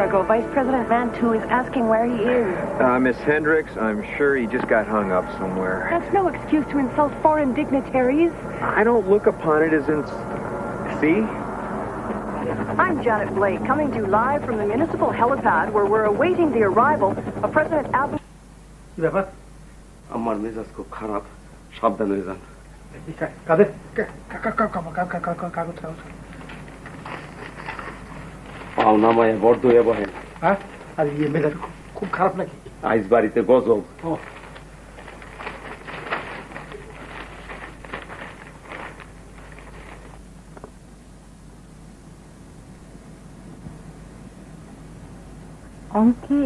hour ago. Vice President Mantoux is asking where he is. Miss Hendricks, I'm sure he just got hung up somewhere. That's no excuse to insult foreign dignitaries. I don't look upon it as See? I'm Janet Blake, coming to you live from the municipal helipad where we're awaiting the arrival of President Abu... ব্যাপার আমার মেজাজ খুব খারাপ সাবধান হয়ে যান কাদের কাগজ পাও নামায় বর্দ হয়ে বহেন হ্যাঁ আর ইয়ে মেজাজ খুব খারাপ নাকি আইস বাড়িতে গজব অঙ্কে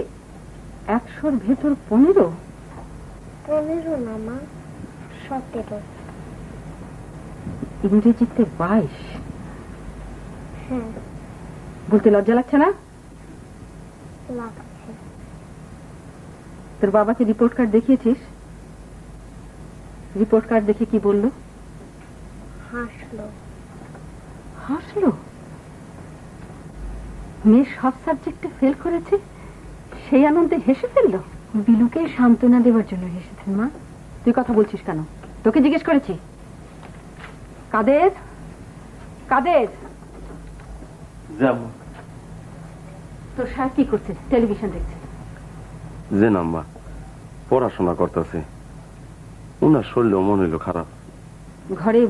100-র ভেতর 15 না মা 17 ইংরেজিতে 22 হ্যাঁ বলতে লজ্জা লাগছে না লাগছে তোর বাবাকে রিপোর্ট কার্ড দেখিয়েছিস রিপোর্ট কার্ড দেখে কি বললো হাসলো মেয়ে সব সাবজেক্টে ফেল করেছে সেই আনন্দে হেসে ফেললো বিলুকে সান্ত্বনা দেওয়ার জন্য হেসেছেন মা তুই কথা বলছিস কেন তোকে জিজ্ঞেস করেছি কাদের কাদের যাবো তোর সাহেব কি করছে টেলিভিশন দেখছে যে নাম্বা পড়াশোনা করতেছে উনার শরীর মন হইল খারাপ ঘরে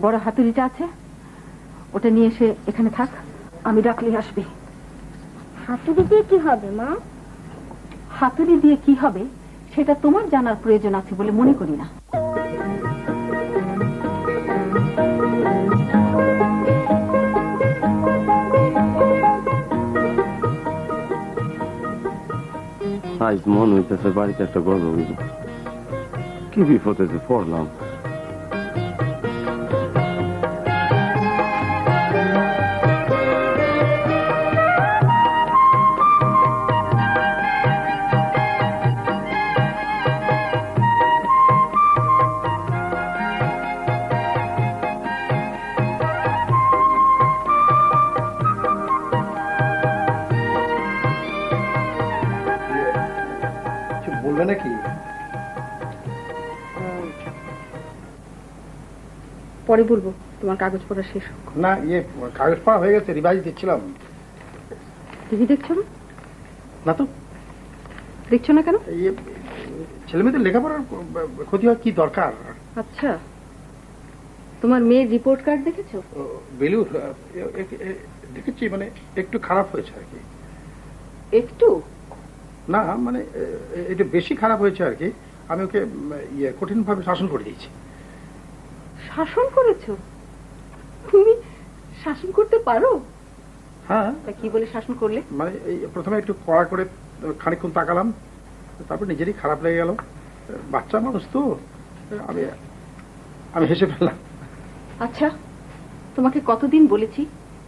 বড় হাতুড়িটা আছে ওটা নিয়ে এসে এখানে থাক আমি ডাকলে আসবি হাতুড়ি দিয়ে কি হবে মা হাতুড়ি দিয়ে কি হবে সেটা তোমার জানার প্রয়োজন আছে বলে মনে করি না আজ মন হইতেছে বাড়িতে একটা গজব হইল কি বিপদে যে পড়লাম নাকি পরে বলবো তোমার কাগজ পড়া শেষ হোক না ইয়ে কাগজ পড়া হয়ে গেছে রিভাইজ দিচ্ছিলাম টিভি দেখছো না না তো দেখছো না কেন ইয়ে ছেলে মেয়েদের লেখাপড়ার ক্ষতি হয় কি দরকার আচ্ছা তোমার মেয়ের রিপোর্ট কার্ড দেখেছো বেলুর দেখেছি মানে একটু খারাপ হয়েছে আর কি একটু না মানে এটা বেশি খারাপ হয়েছে আর কি আমি ওকে ইয়ে কঠিন ভাবে শাসন করে দিয়েছি শাসন করেছো তুমি শাসন করতে পারো হ্যাঁ কি বলে শাসন করলে মানে এই প্রথমে একটু কড়া করে খানিকক্ষণ তাকালাম তারপর নিজেরই খারাপ লেগে গেল বাচ্চা মানুষ তো আমি আমি হেসে ফেললাম আচ্ছা তোমাকে কতদিন বলেছি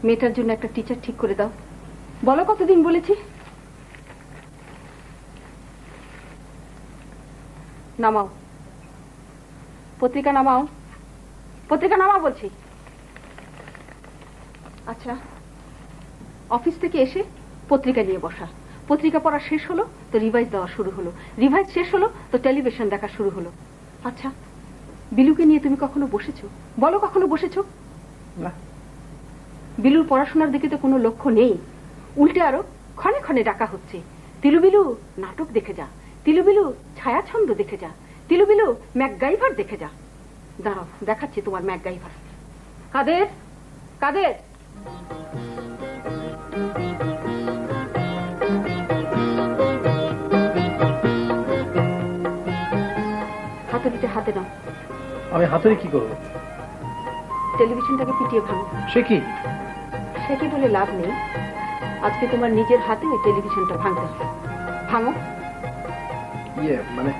মেয়েটার জন্য একটা টিচার ঠিক করে দাও বলো কতদিন বলেছি নামাও পত্রিকা নামাও বলছি আচ্ছা অফিস থেকে এসে পত্রিকা নিয়ে বসা পত্রিকা পড়া শেষ হলো তো রিভাইজ দেওয়া শুরু হলো রিভাইজ শেষ হলো তো টেলিভিশন দেখা শুরু হলো আচ্ছা বিলুকে নিয়ে তুমি কখনো বসেছো বলো কখনো বসেছো না বিলুর পড়াশোনার দিকে তো কোনো লক্ষ্য নেই উল্টে আরো ক্ষণে ক্ষণে ডাকা হচ্ছে তিলুবিলু নাটক দেখে যা তিলুবিলু ছায়াছন্দ দেখে যা তিলুবিলু ম্যাকগাইভার দেখে যা দাঁড়াও দেখাচ্ছি তোমার ম্যাকগাইভার কাদের কাদের হাতুড়িটা হাতে নাও আমি হাতুড়ি কি করবো টেলিভিশনটাকে পিটিয়ে ভাঙো সে কি বলে লাভ নেই আজকে তোমার নিজের হাতে ওই টেলিভিশনটা ভাঙতে হবে ভাঙো ইয়ে মানে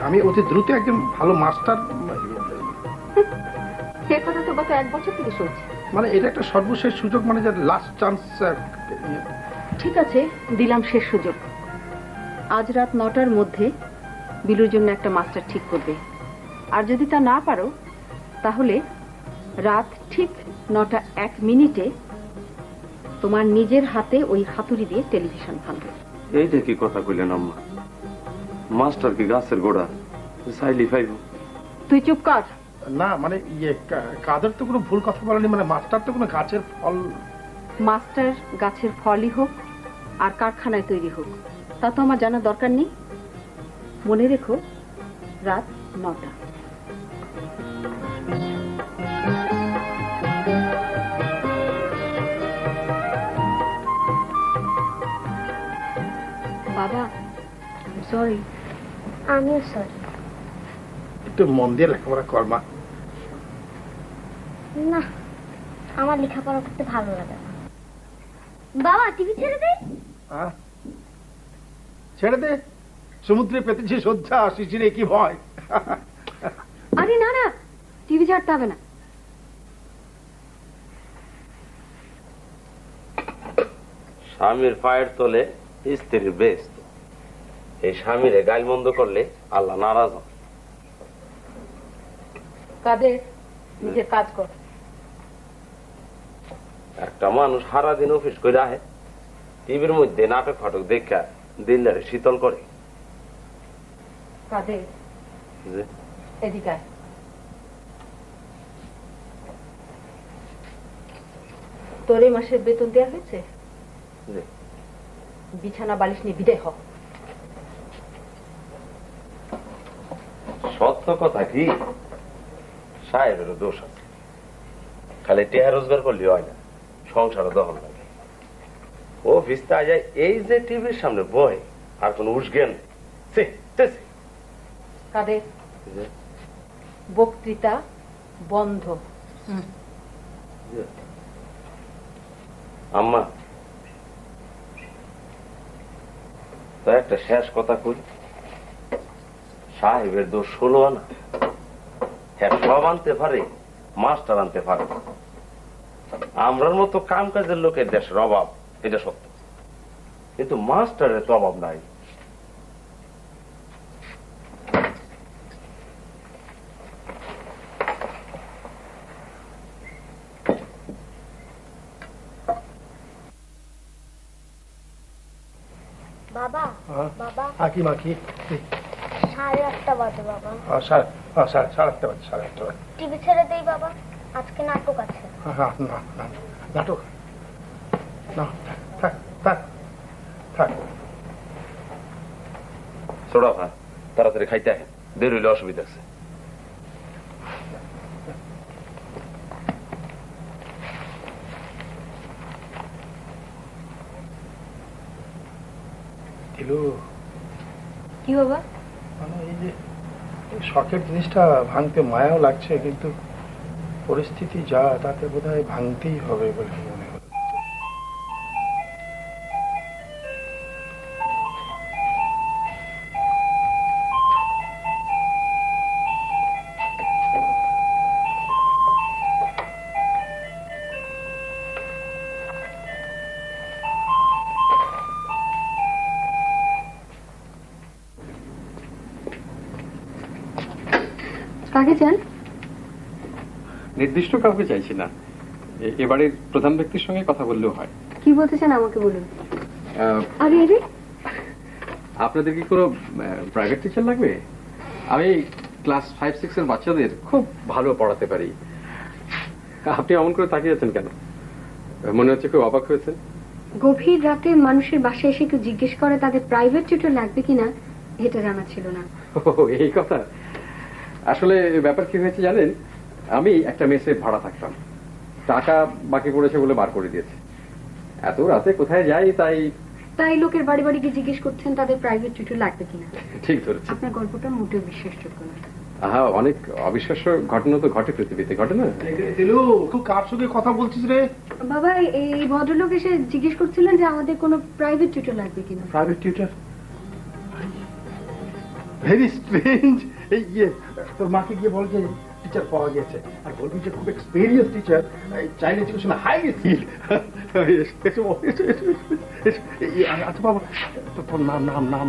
আমি অতি দ্রুত একজন ভালো মাস্টার সে কথা তো গত 1 বছর থেকে শুনছি মানে এটা একটা সর্বশেষ সুযোগ মানে যে লাস্ট চান্স ঠিক আছে দিলাম শেষ সুযোগ আজ রাত 9টার মধ্যে বিলুর জন্য একটা মাস্টার ঠিক করবে আর যদি তা না পারো তাহলে রাত ঠিক 9টা 1 মিনিটে তোমার নিজের হাতে ওই হাতুড়ি দিয়ে টেলিভিশন ভাঙবে। এইটা কি কথা কইলেন আম্মা? মাস্টার কি গাছের গোড়া, চাইলি পাইব? তুই চুপ কর। না মানে কাদের তো কোনো ভুল কথা বলেনি, মানে মাস্টার তো কোনো গাছের ফল। মাস্টার গাছের ফলই হোক আর কারখানায় তৈরি হোক তা তো আমার জানার দরকার নেই। মনে রেখো, রাত 9টা। বাবা, সরি। আমিও সরি। একটু মন দিয়ে লেখাপড়া কর মা। না, আমার লেখাপড়া করতে ভালো লাগে না। বাবা, টিভি ছেড়ে দে। ছেড়ে দে, সমুদ্রে পেতেছে সজ্জা, শিশিরে কি ভয়। আরে না না, টিভি ছাড়তে হবে না। স্বামীর পায়ের তলে স্ত্রীর বেস্ত। এই স্বামীরে গাইল মন্দ করলে আল্লাহ নারাজ হন। কাদের নিজের কাজ কর। একটা মানুষ সারাদিন অফিস করে আহে, টিভির মধ্যে নাটক ফাটক দেখা দিল্লারে শীতল করে। কাদের যে এদিকে আয়। তোর এই মাসের বেতন দেওয়া হয়েছে? যে বিছানা বালিশ নিয়ে বিদায় হ। সত্য কথা কি, সাহেবেরও দোষ আছে। খালি টেহা রোজগার করলে হয় না, সংসারও দহন লাগে। অফিস তা যায় এই যে টিভির সামনে বয়, আর কোন উসজ্ঞান নেই। কাদের বক্তৃতা বন্ধ। আম্মা, তা একটা শেষ কথা কই, সাহেবের দোষ 16 আনা। হ্যাঁ, সব আনতে পারে, মাস্টার আনতে পারে। আমরার মতো কাম কাজের লোকের দেশের অভাব, এটা সত্য, কিন্তু মাস্টারের তো অভাব নাই। বাবা, বাবা, কি মা কি? 8:30 বাজে বাবা। 8:30 বাজে। টিভি ছেড়ে দেই বাবা, আজকে নাটক আছে। না, নাটক না, থাক থাক থাক। ছোড়া ভাই, তাড়াতাড়ি খাইতে আহে, দেরি হইলে অসুবিধা আছে। কি বাবা? মানে এই যে শখের জিনিসটা ভাঙতে মায়াও লাগছে, কিন্তু পরিস্থিতি যা তাতে বোধহয় ভাঙতেই হবে বলে মনে হলো। কাকে চান? নির্দিষ্ট কাউকে চাইছি না, এবারের প্রধান ব্যক্তির সঙ্গে কথা বললেও হয়। কি বলতে চান আমাকে বলুন। আরে আরে, আপনাদের কি কোনো প্রাইভেট টিচার লাগবে? আমি ক্লাস 5-6 এর বাচ্চাদের খুব ভালো পড়াতে পারি। আপনি অমন করে তাকিয়ে আছেন কেন? মনে হচ্ছে খুব অবাক হয়েছেন। গভীর রাতে মানুষের বাসায় এসে কেউ জিজ্ঞেস করে তাদের প্রাইভেট টিউটর লাগবে কিনা, এটা জানা ছিল না। ও এই কথা। আসলে ব্যাপার কি হয়েছে জানেন, আমি একটা মেসে ভাড়া থাকতাম, টাকা বাকি পড়েছে বলে বার করে দিয়েছে। এত রাতে কোথায় যাই, তাই লোকের বাড়ি বাড়ি গিয়ে জিজ্ঞেস করছেন তাদের প্রাইভেট টিউটর লাগবে কিনা। ঠিক ধরেছে। আপনার গল্পটা মোটেও বিশ্বাসযোগ্য না। হ্যাঁ, অনেক অবিশ্বাস্য ঘটনা তো ঘটে পৃথিবীতে, ঘটে না? তুই কার সঙ্গে কথা বলছিস রে? বাবা, এই ভদ্রলোক এসে জিজ্ঞেস করছিলেন যে আমাদের কোনো প্রাইভেট টিউটর লাগবে কিনা। Private tutor? Very strange. এই তোর মাকে গিয়ে বল যে টিচার পাওয়া গেছে, আর বলবি যে খুব experience teacher, child education high skill. আচ্ছা বাবা, তোর নাম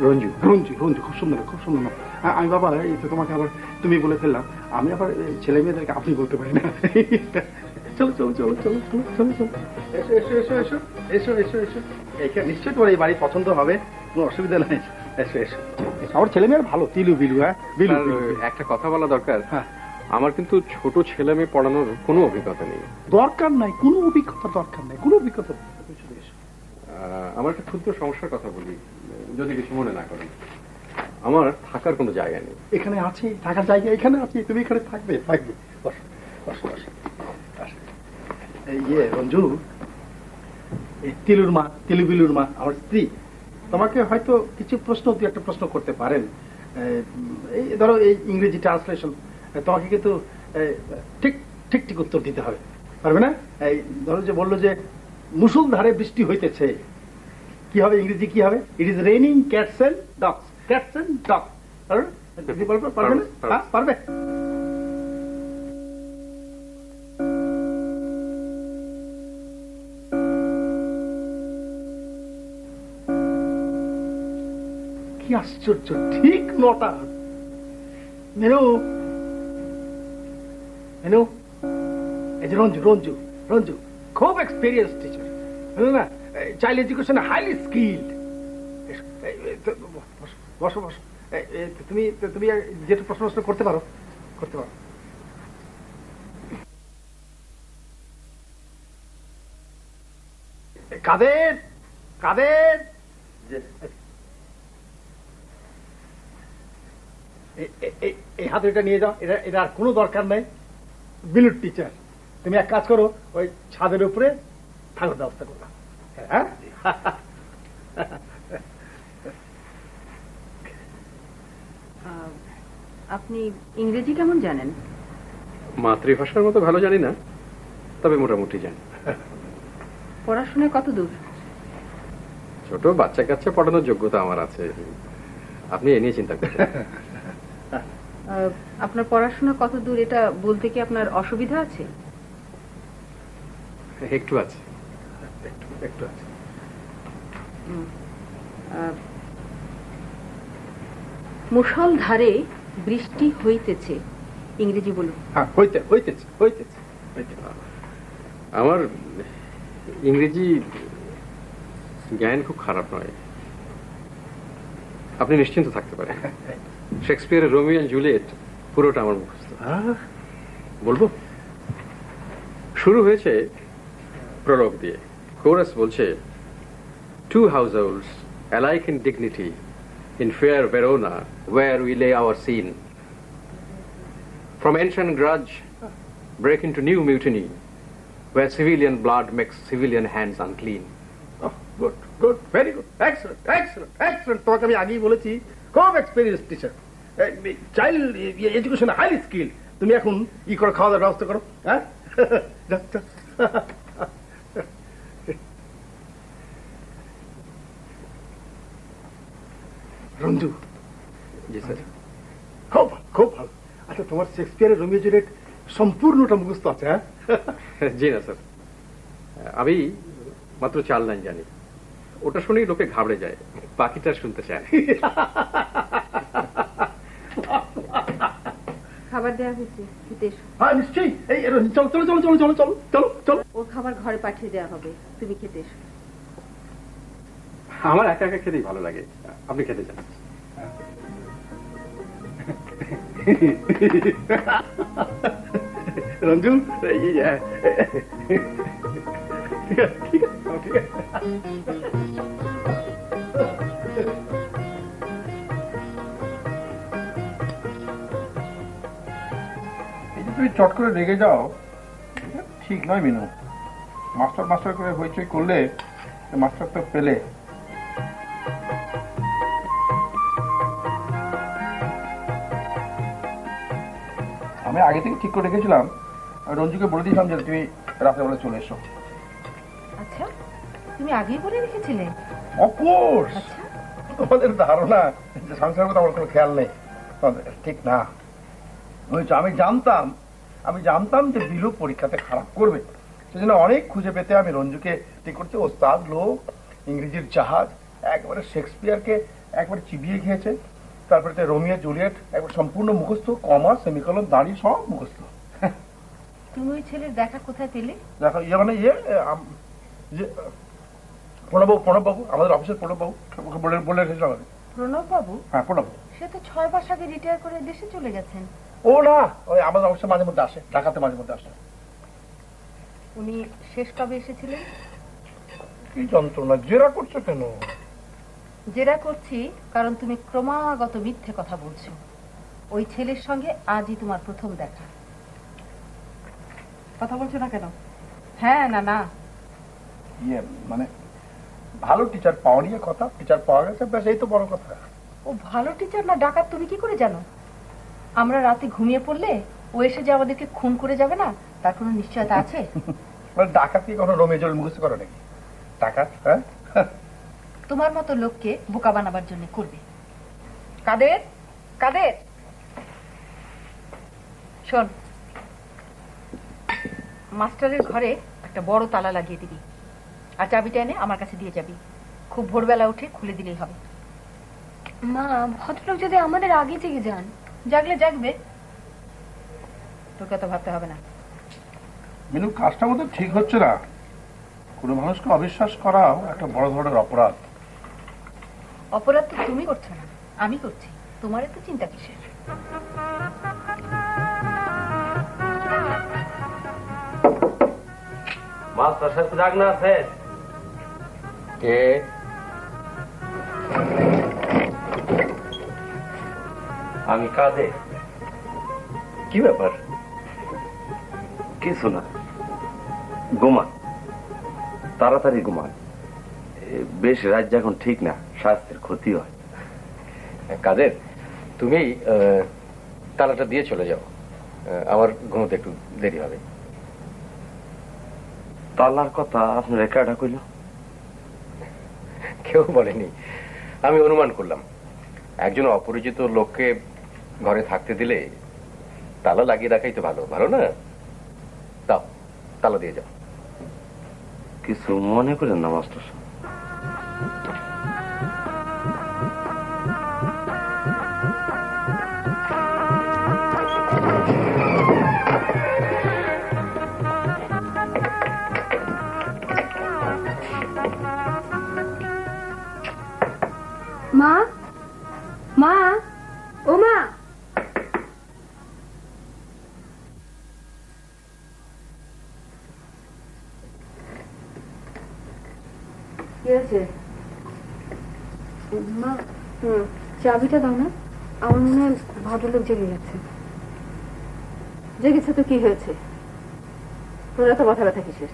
রঞ্জু। রঞ্জু, রঞ্জু, খুব সুন্দর, খুব সুন্দর নাম। আমি বাবা এই তো তোমাকে আবার তুমি বলে ফেললাম, আমি আবার ছেলে মেয়েদেরকে আপনি বলতে পারি না। চলো চলো চলো চলো চলো চলো চলো এসো এসো এসো এসো এসো এসো এসো এইখানে নিশ্চয়ই তোমার এই বাড়ি পছন্দ হবে, কোনো অসুবিধা নাই। এসো এসো আমার ছেলে মেয়ের ভালো, তিলু বিলু। হ্যাঁ বিলু, একটা কথা বলা দরকার। হ্যাঁ আমার কিন্তু ছোট ছেলে মেয়ে পড়ানোর কোনো অভিজ্ঞতা নেই। দরকার নাই, কোনো অভিজ্ঞতা দরকার নাই, কোনো অভিজ্ঞতা। আমার একটা ক্ষুদ্র সমস্যার কথা বলি, যদি কিছু মনে না করেন। আমার থাকার কোনো জায়গা নেই। এখানে আছে থাকার জায়গা, এখানে আছে, তুমি এখানে থাকবে থাকবে। বসো বসো বসো। ইয়ে রঞ্জু, এই তিলুর মা, তিলু বিলুর মা আমার স্ত্রী, তোমাকে হয়তো কিছু প্রশ্ন, দু একটা প্রশ্ন করতে পারেন। এই ধরো এই ইংরেজি ট্রান্সলেশন তোমাকে কিন্তু ঠিক ঠিক ঠিক উত্তর দিতে হবে, পারবে না? এই ধরো যে বললো যে মুষলধারে বৃষ্টি হইতেছে, কি হবে ইংরেজি, কি হবে? It is raining cats and dogs, cats and dogs. পারবে না? হ্যাঁ পারবে। কি আশ্চর্য, ঠিক 9টা। মেনু মেনু, এই যে রঞ্জু রঞ্জু রঞ্জু খুব এক্সপিরিয়েন্স টিচার, বুঝলো না? Child education highly skilled. বসো বসো। তুমি তুমি যেটা প্রশ্ন করতে পারো, করতে পারো। কাদের কাদের, এই হাতুড়িটা নিয়ে যাও, এটা আর কোনো দরকার নাই। বিলুর টিচার, তুমি এক কাজ করো, ওই ছাদের উপরে থাকার ব্যবস্থা করলাম। হ্যাঁ আপনি ইংরেজি কেমন জানেন? মাতৃভাষার মতো ভালো জানি না, তবে মোটামুটি জানি। পড়াশোনায় কত দূর? ছোট বাচ্চা কাচ্চা পড়ানোর যোগ্যতা আমার আছে, আপনি এ নিয়ে চিন্তা করেন। আপনার পড়াশোনা কত দূর এটা বলতে কি আপনার অসুবিধা আছে? একটু আছে, একটু আছে। মুষলধারে বৃষ্টি হইতেছে, ইংরেজি বলুন। হ্যাঁ হইতেছে হইতেছে। আমার ইংরেজি জ্ঞান খুব খারাপ নয়, আপনি নিশ্চিন্ত থাকতে পারেন। শেক্সপিয়ারের রোমিও এন্ড জুলিয়েট পুরোটা আমার মুখস্থ। বলবো? শুরু হয়েছে প্রলোগ দিয়ে, কোরাস বলছে, two households alike in dignity in fair Verona where we lay our scene, from ancient grudge break into new mutiny where civilian blood makes civilian hands unclean. Good good, very good, excellent excellent excellent. তোমাকে আমি আগেই বলেছি খুব experience teacher, child education highly skill. তুমি এখন ই করো, খাওয়া দাওয়ার ব্যবস্থা করো। হ্যাঁ রঞ্জু। জি স্যার। খুব খুব ভালো। আচ্ছা, তোমার শেক্সপিয়ারের রোমিও জুলিয়েট সম্পূর্ণটা মুখস্থ আছে? হ্যাঁ জি না স্যার, আমি মাত্র 4 লাইন জানি, ওটা শুনেই লোকে ঘাবড়ে যায়, বাকিটা শুনতে চায়। খাবার দেওয়া হয়েছে, খেতে এসো। হ্যাঁ নিশ্চয়ই। এই চলো চলো চলো চলো চলো চলো চলো চলো। ওর খাবার ঘরে পাঠিয়ে দেওয়া হবে, তুমি খেতে এসো। আমার একা একা খেতেই ভালো লাগে, আপনি খেতে চান? রঞ্জু, তুমি চট করে রেগে যাও, ঠিক নয় মিনু। মাস্টার মাস্টার করে হইচই করলে মাস্টার তো পেলে। আমি আগে থেকে ঠিক করে রেখেছিলাম, রঞ্জুকে বলে দিয়েছিলাম যে তুমি রাত্রেবেলা চলে এসো। আচ্ছা, তুমি আগেই বলে রেখেছিলে? অফকোর্স। তোমাদের ধারণা যে সংসারের কথা আমার কোনো খেয়াল নেই, ঠিক না। আমি জানতাম যে বিলু পরীক্ষাতে খারাপ করবে, সেজন্য অনেক খুঁজে পেতে আমি রঞ্জুকে ঠিক করছি। ওস্তাদ লোক, ইংরেজির জাহাজ, একবারে শেক্সপিয়ারকে একবারে চিবিয়ে খেয়েছে। তারপরে রোমিও জুলিয়েট একবার সম্পূর্ণ মুখস্থ, কমা সেমিকলন দাঁড়িয়ে সব মুখস্থ। তুমি ওই ছেলের দেখা কোথায় পেলে? দেখো ইয়ে মানে প্রণববাবু আমাদের অফিসের প্রণববাবু বলে রেখেছিল আমাদের। প্রণব বাবু? হ্যাঁ প্রণব। সে তো 6 মাস আগে রিটায়ার করে দেশে চলে গেছেন। ও না, ওই আমাদের অফিসে মাঝে মধ্যে আসে, ঢাকাতে মাঝে মধ্যে আসে। উনি শেষ কবে এসেছিলেন? কি যন্ত্রণা, জেরা করছো কেন? জেরা করছি কারণ তুমি ক্রমাগত মিথ্যে কথা বলছো। ওই ছেলের সঙ্গে আজই তোমার প্রথম দেখা। কথা বলছো না কেন? হ্যাঁ না না। ইয়ে মানে ভালো টিচার পাওয়া নিয়ে কথা, টিচার পাওয়া গেছে, ব্যাস এই তো বড় কথা। ও ভালো টিচার না ডাকাত তুমি কি করে জানো? আমরা রাতে ঘুমিয়ে পড়লে ও এসে যে আমাদেরকে খুন করে যাবে না তার কোনো নিশ্চয়তা আছে? ডাকাত কি কোনো রোমেজল মুখস্থ করে নাকি? ডাকাত হ্যাঁ তোমার মতো লোককে বোকা বানাবার জন্য করবে। কাদের কাদের শোন, মাস্টারের ঘরে একটা বড় তালা লাগিয়ে দিবি, আর চাবিটা এনে আমার কাছে দিয়ে যাবি। খুব ভোরবেলা উঠে খুলে দিলেই হবে। মা, ভদ্রলোক যদি আমাদের আগে জেগে যান? জাগলে জাগবে, তোকে তো ভাবতে হবে না। মিনু, কাজটা বোধ ঠিক হচ্ছে না। কোনো মানুষকে অবিশ্বাস করাও একটা বড় ধরনের অপরাধ। অপরাধ তো তুমি করছো না, আমি করছি। তোমার এত চিন্তা কিসের? মাস্টার সাহেব জাগ না আছে? কে? আমি কাঁদে। কি ব্যাপার? কিছু না, ঘুমান, তাড়াতাড়ি ঘুমান। বেশ রাত যখন ঠিক না, স্বাস্থ্যের ক্ষতি হয়। কাদের, তুমি তালাটা দিয়ে চলে যাও, আমার ঘুমোতে একটু দেরি হবে। তালার কথা আপনার একাটা কইল? কেউ বলেনি, আমি অনুমান করলাম। একজন অপরিচিত লোককে ঘরে থাকতে দিলে তালা লাগিয়ে রাখাই তো ভালো, ভালো না? দাও, তালা দিয়ে যাও। কিছু মনে করেন না মাস্টার সাহেব? মা, মা, ও মা। কি আছে মা? চাবিটা দাও না, আমার মনে হয় ভদ্রলোক জেগে গেছে। জেগেছে তো কি হয়েছে? তোর এত মাথা ব্যথা কিসের?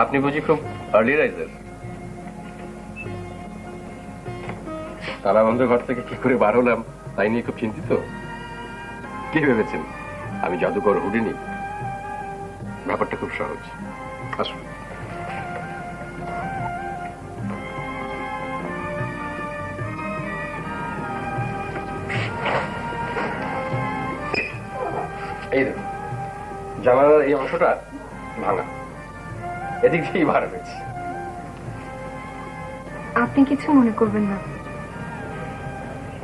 আপনি বুঝি খুব আর্লি রাইজার? তালা বন্ধ ঘর থেকে কি করে বার হলাম তাই নিয়ে খুব চিন্তিত? কে ভেবেছেন আমি জাদুকর হুডিনি? ব্যাপারটা খুব সহজ। আসুন। এই দেখুন, জানালার এই অংশটা ভাঙা, এদিক দিয়েই বার হয়েছে। আপনি কিছু মনে করবেন না।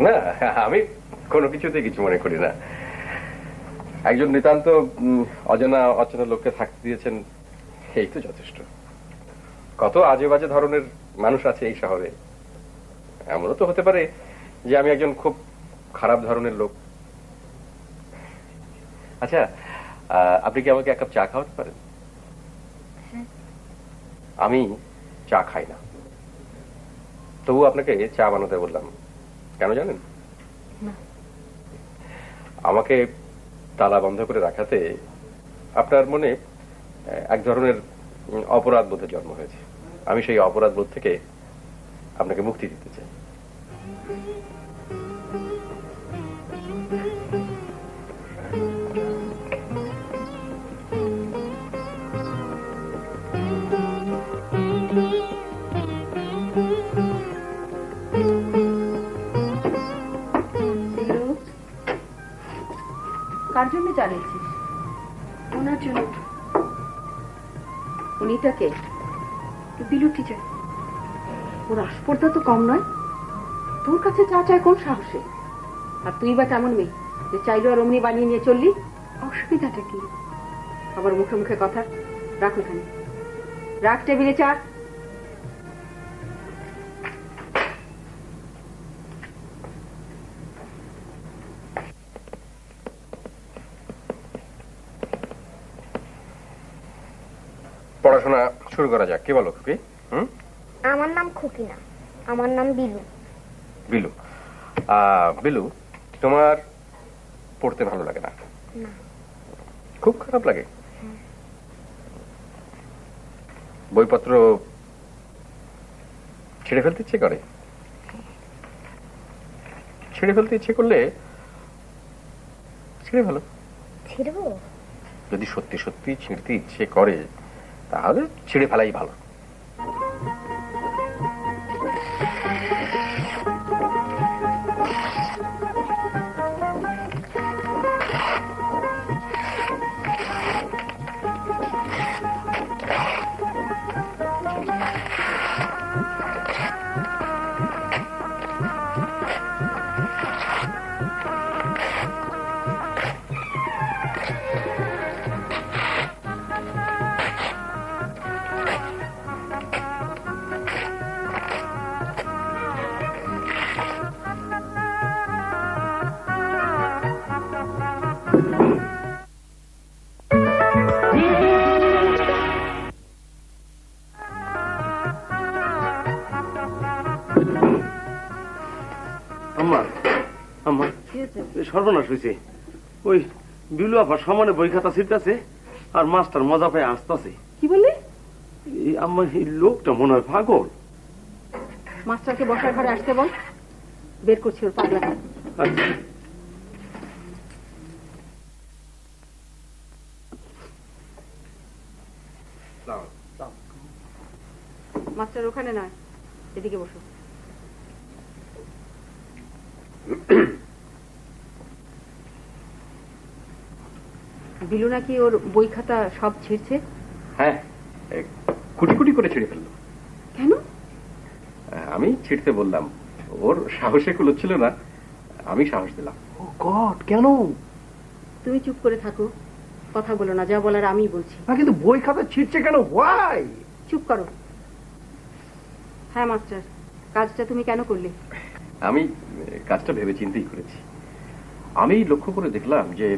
না, আমি কোনো কিছুতে কিছু মনে করি না। একজন নিতান্ত অজানা অচেনা লোককে থাকতে দিয়েছেন, এই তো যথেষ্ট। কত আজে বাজে ধরনের মানুষ আছে এই শহরে। এমনও তো হতে পারে যে আমি একজন খুব খারাপ ধরনের লোক। আচ্ছা, আপনি কি আমাকে এক কাপ চা খাওয়াতে পারেন? আমি চা খাই না, তবু আপনাকে চা বানাতে বললাম। কেন জানেন? আমাকে তালা বন্ধ করে রাখাতে আপনার মনে এক ধরনের অপরাধ বোধে জন্ম হয়েছে। আমি সেই অপরাধ বোধ থেকে আপনাকে মুক্তি দিতে চাই। কার জন্য চালিয়েছিস? ওনার জন্য। উনিটাকে বিলু টিচার। ওর আসপর্দা তো কম নয়, তোর কাছে চা চায় কোন সাহসে? আর তুই বা কেমন মেয়ে যে চাইলো আর অমনি বানিয়ে নিয়ে চললি? অসুবিধাটা কি? আবার মুখে মুখে কথা। রাখ ওখানে, রাখ টেবিলে চা। পড়াশোনা শুরু করা যাক, কি বলো খুকি? আমার নাম খুকি না, আমার নাম বিলু। বিলু, বিলু তোমার পড়তে ভালো লাগে না? না। খুব খারাপ লাগে? বইপত্র ছেড়ে ফেলতে ইচ্ছে করে? ছেড়ে ফেলতে ইচ্ছে করলে ছেড়ে ফেলো। ছেড়বো? যদি সত্যি সত্যি ছিঁড়তে ইচ্ছে করে তাহলে ছেড়ে ফেলাই ভালো। সর্বনাশ হয়েছে। ওই বিলু আবার সমানে বই খাতা ছিটতেছে আর মাস্টার মজা পায় আসতেছে। কি বললি? আমার এই লোকটা মনে হয় পাগল। মাস্টারকে বসার ঘরে আসতে বল, বের করছি ওর পাগলা। মাস্টার ওখানে নয়, এদিকে বসো। বিলু নাকি ওর বই খাতা সব ছিঁড়ছে? হ্যাঁ, কুটি কুটি করে ছিঁড়ে ফেললো। কেন? আমি ছিঁড়তে বললাম, ওর সাহসে কুলোচ্ছিল না, আমি সাহস দিলাম। ও গড, কেন? তুমি চুপ করে থাকো, কথা বলো না, যা বলার আমি বলছি। না কিন্তু বই খাতা ছিঁড়ছে কেন? হোয়াই? চুপ করো। হ্যাঁ মাস্টার, কাজটা তুমি কেন করলে? আমি কাজটা ভেবে চিন্তেই করেছি। আমি লক্ষ্য করে দেখলাম যে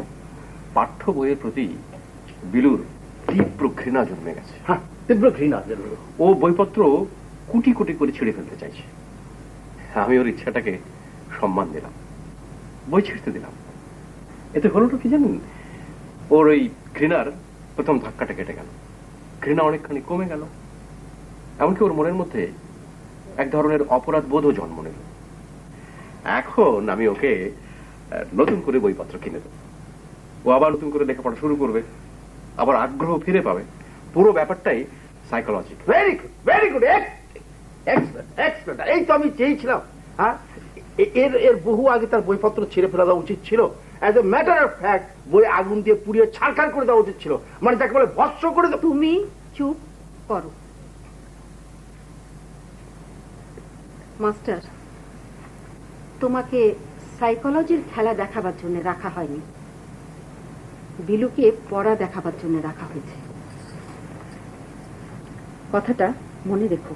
পাঠ্য বইয়ের প্রতি বিলুর তীব্র ঘৃণা জন্মে গেছে। হ্যাঁ, তীব্র ঘৃণা। ও বইপত্র কুটি কুটি করে ছিঁড়ে ফেলতে চাইছে। আমি ওর ইচ্ছাটাকে সম্মান দিলাম, বই ছিঁড়তে দিলাম। এতে হলোটা কি জানেন? ওর ওই ঘৃণার প্রথম ধাক্কাটা কেটে গেল, ঘৃণা অনেকখানি কমে গেল। এমনকি ওর মনের মধ্যে এক ধরনের অপরাধ বোধও জন্ম নিল। এখন আমি ওকে নতুন করে বইপত্র কিনে দেব, ও আবার নতুন করে লেখাপড়া শুরু করবে, আবার আগ্রহ ফিরে পাবে। পুরো ব্যাপারটাই psychology. Very good, very good, excellent, excellent. এই তো আমি চেয়েছিলাম। হ্যাঁ, এর বহু আগে তার বইপত্র ছেড়ে ফেলা দেওয়া উচিত ছিল। As a matter of fact বই আগুন দিয়ে পুড়িয়ে ছাড়খাড় করে দেওয়া উচিত ছিল, মানে যাকে বলে ভস্ম করে দেওয়া। তুমি চুপ করো। মাস্টার, তোমাকে সাইকোলজির খেলা দেখাবার জন্য রাখা হয়নি, বিলুকে পড়া দেখাবার জন্য রাখা হয়েছে। কথাটা মনে রেখো।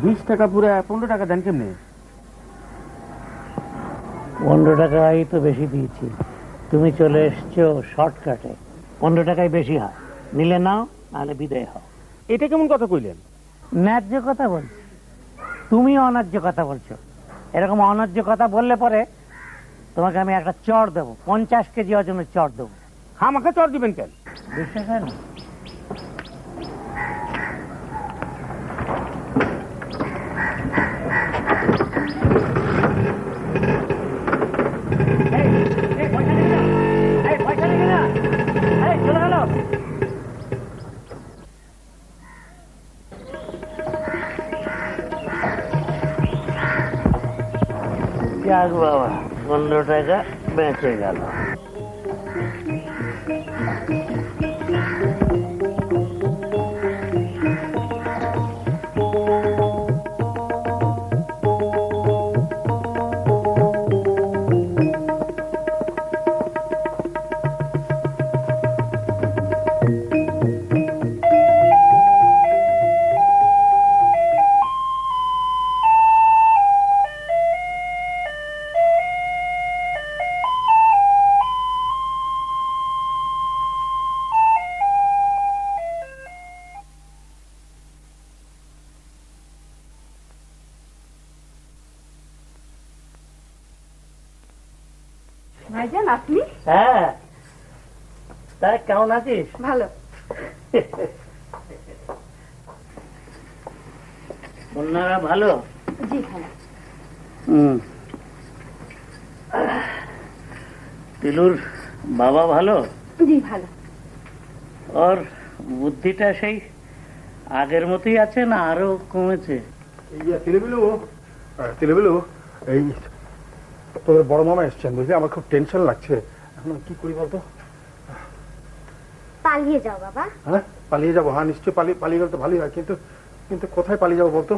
20 টাকা পুরো 15 টাকা দেন কেমনে? 15 টাকাই তো বেশি দিয়েছি, তুমি চলে এসছো শর্টকাটে, 15 টাকাই বেশি হয়, নিলে নাও নাহলে বিদায় হও। এটা কেমন কথা কইলেন? ন্যায্য কথা বলছি, তুমি অন্যায্য কথা বলছো। এরকম অন্যায্য কথা বললে পরে তোমাকে আমি একটা চড় দেবো, 50 কেজি ওজনের চড় দেবো। আমাকে চড় দিবেন কেন? বিশ্বাস হয় না? যাক বাবা, 15 টাকা বেঁচে গেল। ভাইজান আপনি? হ্যাঁ, তা কেমন আছিস? ভালো। বন্যারা ভালো? জি ভালো। তিলুর বাবা ভালো? জি ভালো। ওর বুদ্ধিটা সেই আগের মতোই আছে না আরো কমেছে? তিলবিলু, এই তোদের বড় মামা এসছেন বুঝলি, আমার খুব টেনশন লাগছে। এখন কি করি বলতো? পালিয়ে যাও বাবা। হ্যাঁ, পালিয়ে যাবো। হ্যাঁ নিশ্চয়, পালিয়ে গেলে তো ভালোই হয়, কিন্তু কিন্তু কোথায় পালিয়ে যাবো বলতো?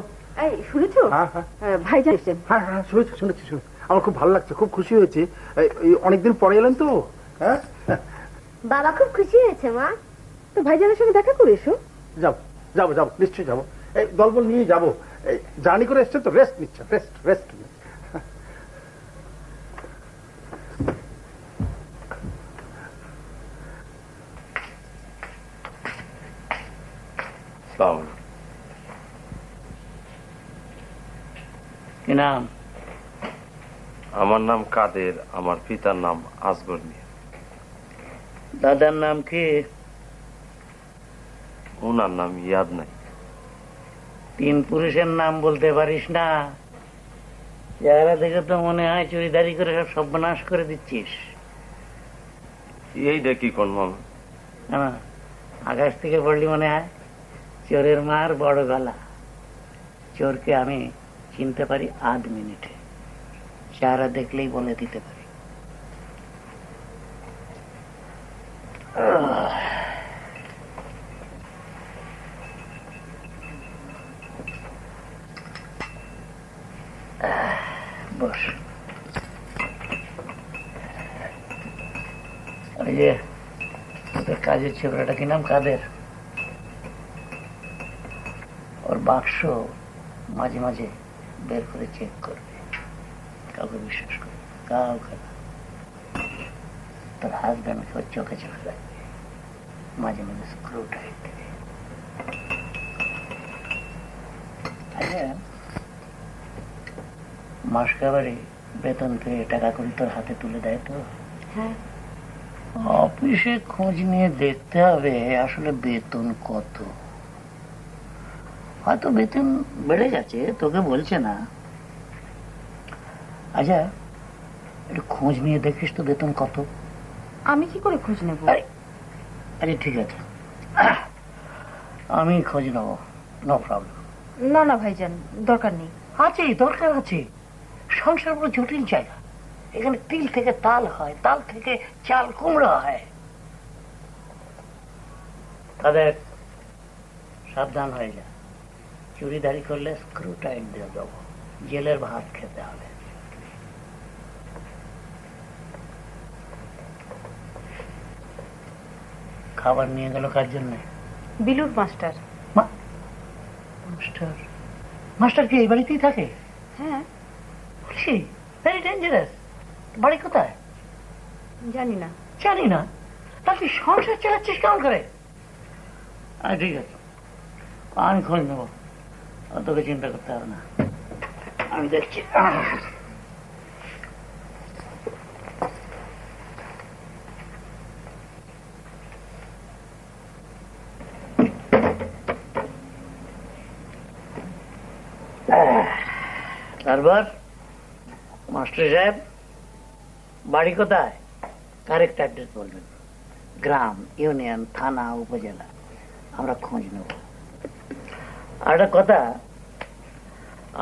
এই শুনেছো? হ্যাঁ হ্যাঁ ভাইজান এসেছেন। হ্যাঁ হ্যাঁ, শুনেছি। আমার খুব ভালো লাগছে, খুব খুশি হয়েছি। অনেকদিন পরে এলেন তো। হ্যাঁ, বাবা খুব খুশি হয়েছে মা। তো ভাইজানের সঙ্গে দেখা করে এসো। যাবো, নিশ্চয়ই যাবো। এই দলবল নিয়ে যাবো। এই জার্নি করে এসছেন তো, রেস্ট নিচ্ছেন, রেস্ট। কি নাম? আমার নাম কাদের, আমার পিতার নাম আসগর মিয়া। দাদার নাম কি? ওনার নাম ইয়াদ নাই। 3 পুরুষের নাম বলতে পারিস না? চেহারা দেখে তো মনে হয় চুরিদারি করে সব সর্বনাশ করে দিচ্ছিস। এইটা কি কোন মামা? আকাশ থেকে পড়লি মনে হয়। চোরের মার বড় গলা। চোরকে আমি চিনতে পারি আধ মিনিটে, চেহারা দেখলেই বলে দিতে পারি। বস। ওই যে তোদের কাজের ছেলেটা কি নাম? কাদের। ওর বাক্স মাঝে মাঝে বের করে চেক করবে, কাউকে বিশ্বাস করবে, কাউকে না। তোর হাজব্যান্ডকে ওর চোখে রাখবে, মাঝে মাঝে স্ক্রু টাইট দেবে। মাসকাবারি বেতন পেয়ে টাকা করে তোর হাতে তুলে দেয় তো? হ্যাঁ। অফিসে খোঁজ নিয়ে দেখতে হবে আসলে বেতন কত। হয়তো বেতন বেড়ে গেছে, তোকে বলছে না। আচ্ছা, একটু খোঁজ নিয়ে দেখিস তো বেতন কত। আমি কি করে খোঁজ নেব? আরে ঠিক আছে, আমি খোঁজ নেব, নো প্রবলেম। না ভাইজান, দরকার নেই। আছে, দরকার আছে। সংসার বড় জটিল জায়গা। এখানে তিল থেকে তাল হয়, তাল থেকে চাল কুমড়া হয়। তাদের সাবধান হয়ে যায়। চুরিদারি করলে স্ক্রু টাইট দিয়ে দেবো, জেলের ভাত খেতে হবে। খাবার নিয়ে গেল কার জন্য? বিলুর মাস্টার। মাস্টার মাস্টার কি এই বাড়িতেই থাকে? হ্যাঁ, বলছি ভেরি ডেঞ্জারাস। বাড়ি কোথায়? জানি না। জানি না? তাহলে তুই সংসার চালাচ্ছিস কেমন করে? ঠিক আছে, আমি খোঁজ নেবো, তোকে চিন্তা করতে হবে না, আমি দেখছি। তারপর মাস্টার সাহেব বাড়ি কোথায়? কারেক্ট অ্যাড্রেস বলবেন, গ্রাম, ইউনিয়ন, থানা, উপজেলা, আমরা খোঁজ নেব। আর একটা কথা,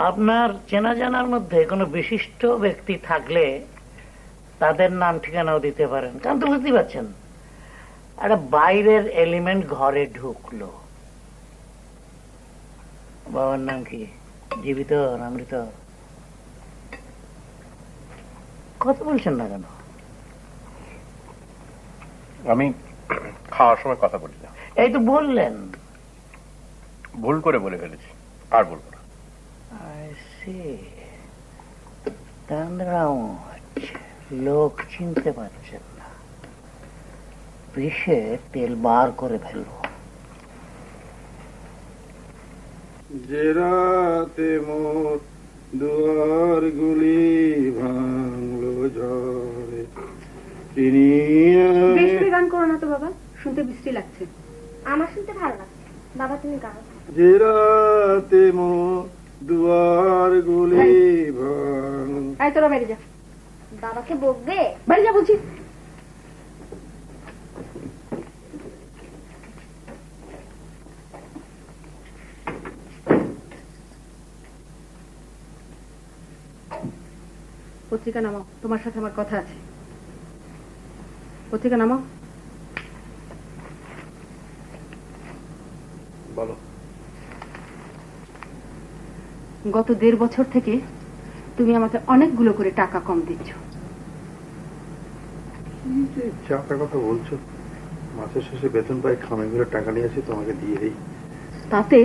আপনার চেনা জানার মধ্যে কোনো বিশিষ্ট ব্যক্তি থাকলে তাদের নাম ঠিকানাও দিতে পারেন, কারণ তো বুঝতেই পারছেন একটা বাইরের এলিমেন্ট ঘরে ঢুকলো। বাবার নাম কি? জীবিত না মৃত? কথা বলছেন না কেন? আমি খাওয়ার সময় কথা বলি না। এই তো বললেন। ভুল করে বলে ফেলেছি, আর বলবো না। লোক চিনতে পারছেন না, পিষে তেল বার করে ফেলবো। যে রাতে মোর দুয়ার গুলি ভাঙলো ঝড়ে। বেশি গান করো না তো বাবা, শুনতে বৃষ্টি লাগছে। আমার শুনতে ভালো লাগছে। বাবা তুমি গাও। যে রাতে মোর দুয়ার গুলি ভাঙ। আয় তোরা বাইরে যা। বাবাকে বকবে? বাইরে যা বলছি। পত্রিকা নামাও, তোমার সাথে আমার কথা আছে। পত্রিকা নামাও। বলো। গত 1.5 বছর থেকে তুমি আমাকে অনেকগুলো করে টাকা কম দিচ্ছ। চাপের কথা বলছো? মাসের শেষে বেতন পাই, খামেগুলো টাকা নিয়ে আসি তোমাকে দিয়ে দিই। তাতে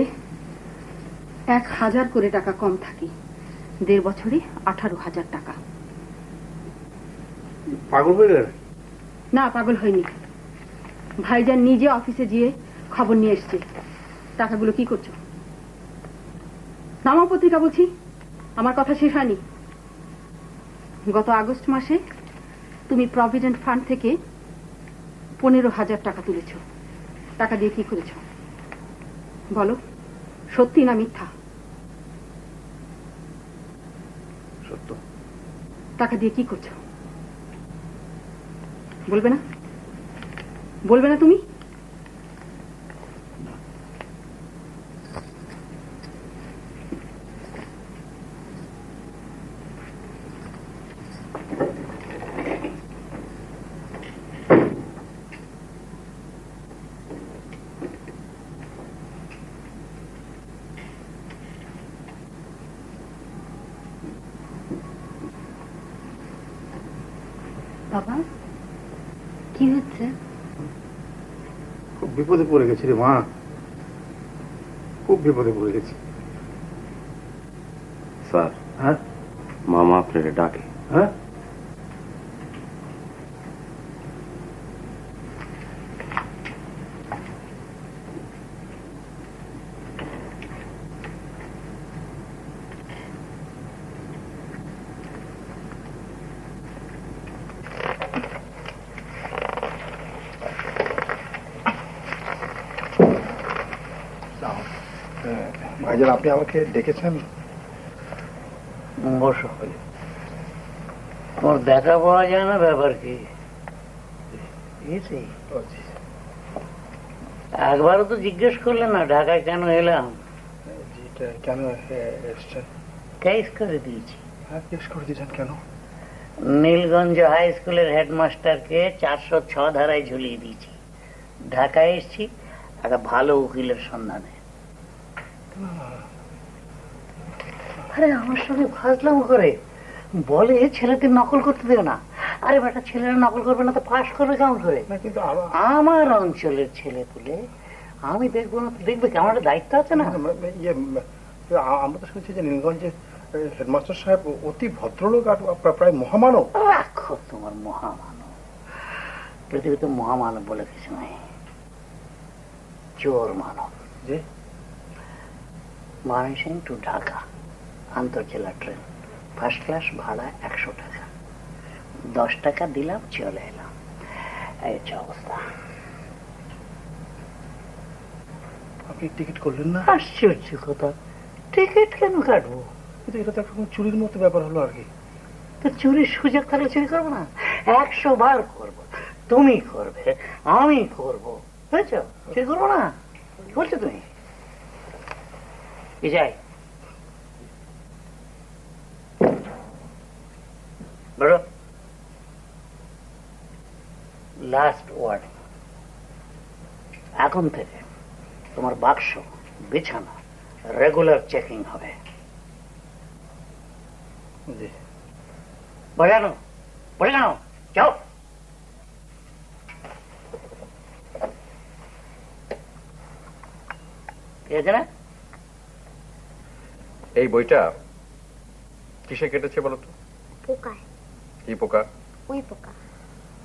1000 করে টাকা কম থাকি। 1.5 বছরে 18,000 টাকা। পাগল হয়ে গেলে? না, পাগল হয়নি। ভাইজান নিজে অফিসে গিয়ে খবর নিয়ে এসছে। টাকাগুলো কি করছো? নামাও পত্রিকা বলছি, আমার কথা শেষ হয়নি। গত আগস্ট মাসে তুমি প্রভিডেন্ট ফান্ড থেকে 15,000 টাকা তুলেছ। টাকা দিয়ে কি করেছ বলো? সত্যি না মিথ্যা? সত্য। টাকা দিয়ে কি করছো বলবে না? বলবে না তুমি? বাবা কি হচ্ছে? খুব বিপদে পড়ে গেছি রে মা, খুব বিপদে পড়ে গেছি। স্যার, হ্যাঁ মামা আপনাকে ডাকে। হ্যাঁ, ভাইজান আপনি আমাকে ডেকেছেন? বসো। তোমার দেখা পাওয়া যায় না, ব্যাপার কি? একবারও তো জিজ্ঞেস করলে না ঢাকায় কেন এলাম? কেন এসছেন? কেস করে দিয়েছি। হ্যাঁ, কেস করে দিয়েছেন কেন? নীলগঞ্জ হাই স্কুলের হেডমাস্টারকে 406 ধারায় ঝুলিয়ে দিয়েছি। ঢাকায় এসছি একটা ভালো উকিলের সন্ধানে। আরে আমার সঙ্গে ফাজলাম করে বলে ছেলেদের নকল করতে দেবে না। আরে বেটা, ছেলেরা নকল করবে না তো পাশ করবে কেমন করে? কিন্তু আমার অঞ্চলের ছেলে পুলে আমি দেখবো না, দেখবে কি? আমার দায়িত্ব আছে না? আমরা তো শুনছি যে নীলগঞ্জে হেডমাস্টার সাহেব অতি ভদ্রলোক আর প্রায় মহামানব। রাখো তোমার মহামানব, পৃথিবীতে মহামানব বলে কিছু নাই, চোর মানব। যে ময়মনসিং টু ঢাকা আন্তর্জেলা ট্রেন, ফার্স্ট ক্লাস ভাড়া 100 টাকা, 10 টাকা দিলাম চলে এলাম, এই হচ্ছে অবস্থা। আপনি টিকিট করলেন না? আশ্চর্য কথা, টিকিট কেন কাটবো? কিন্তু এটা তো একটা চুরির মতো ব্যাপার হলো আর কি। তো চুরির সুযোগ থাকলে চুরি করবো না? 100 বার করবো, তুমি করবে, আমি করবো, বুঝেছ? চুরি করবো না, কি বলছো তুমি? কি যাই বলো, লাস্ট ওয়ার্নিং, এখন থেকে তোমার বাক্স বিছানা রেগুলার চেকিং হবে। বোঝানো বোঝানো, যাও। না এই বইটা কিসে কেটেছে বলো তো? পোকায়। কি পোকা? উই পোকা।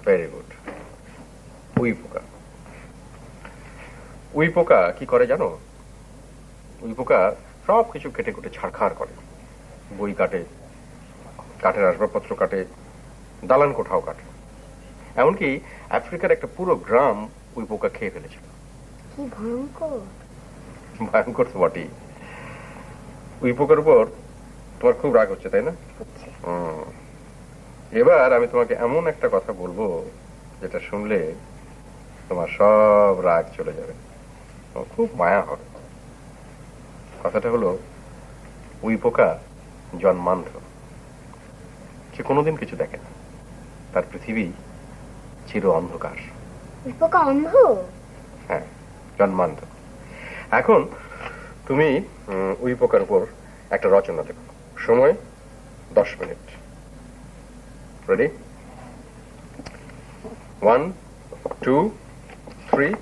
ভেরি গুড, উই পোকা। উই পোকা কি করে জানো? উই পোকা সব কিছু কেটে কুটে ছাড়খাড় করে, বই কাটে, কাঠের আসবাবপত্র কাটে, দালান কোঠাও কাটে। এমনকি আফ্রিকার একটা পুরো গ্রাম উই পোকা খেয়ে ফেলেছিল। কি ভয়ঙ্কর! ভয়ঙ্কর তো বটেই। উই পোকার উপর তোমার খুব রাগ হচ্ছে, তাই না? এবার আমি তোমাকে এমন একটা কথা বলবো যেটা শুনলে তোমার সব রাগ চলে যাবে, তোমার খুব মায়া হবে। কথাটা হলো, উই পোকা জন্মান্ধ, সে কোনোদিন কিছু দেখে না, তার পৃথিবী চির অন্ধকার। উই পোকা অন্ধ? হ্যাঁ, জন্মান্ধ। এখন তুমি উই পোকার উপর একটা রচনা দেখো, সময় 10 মিনিট। রেডি? 1 2 3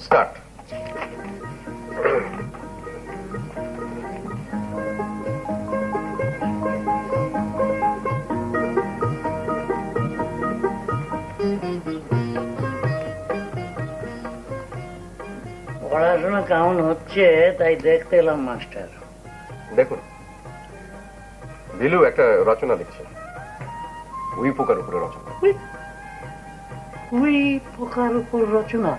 স্টার্ট। পড়াশোনা কেমন হচ্ছে তাই দেখতে এলাম মাস্টার। দেখুন, বিলু একটা রচনা লিখছে, উই পোকার উপরে রচনা। উই পোকার উপর রচনা?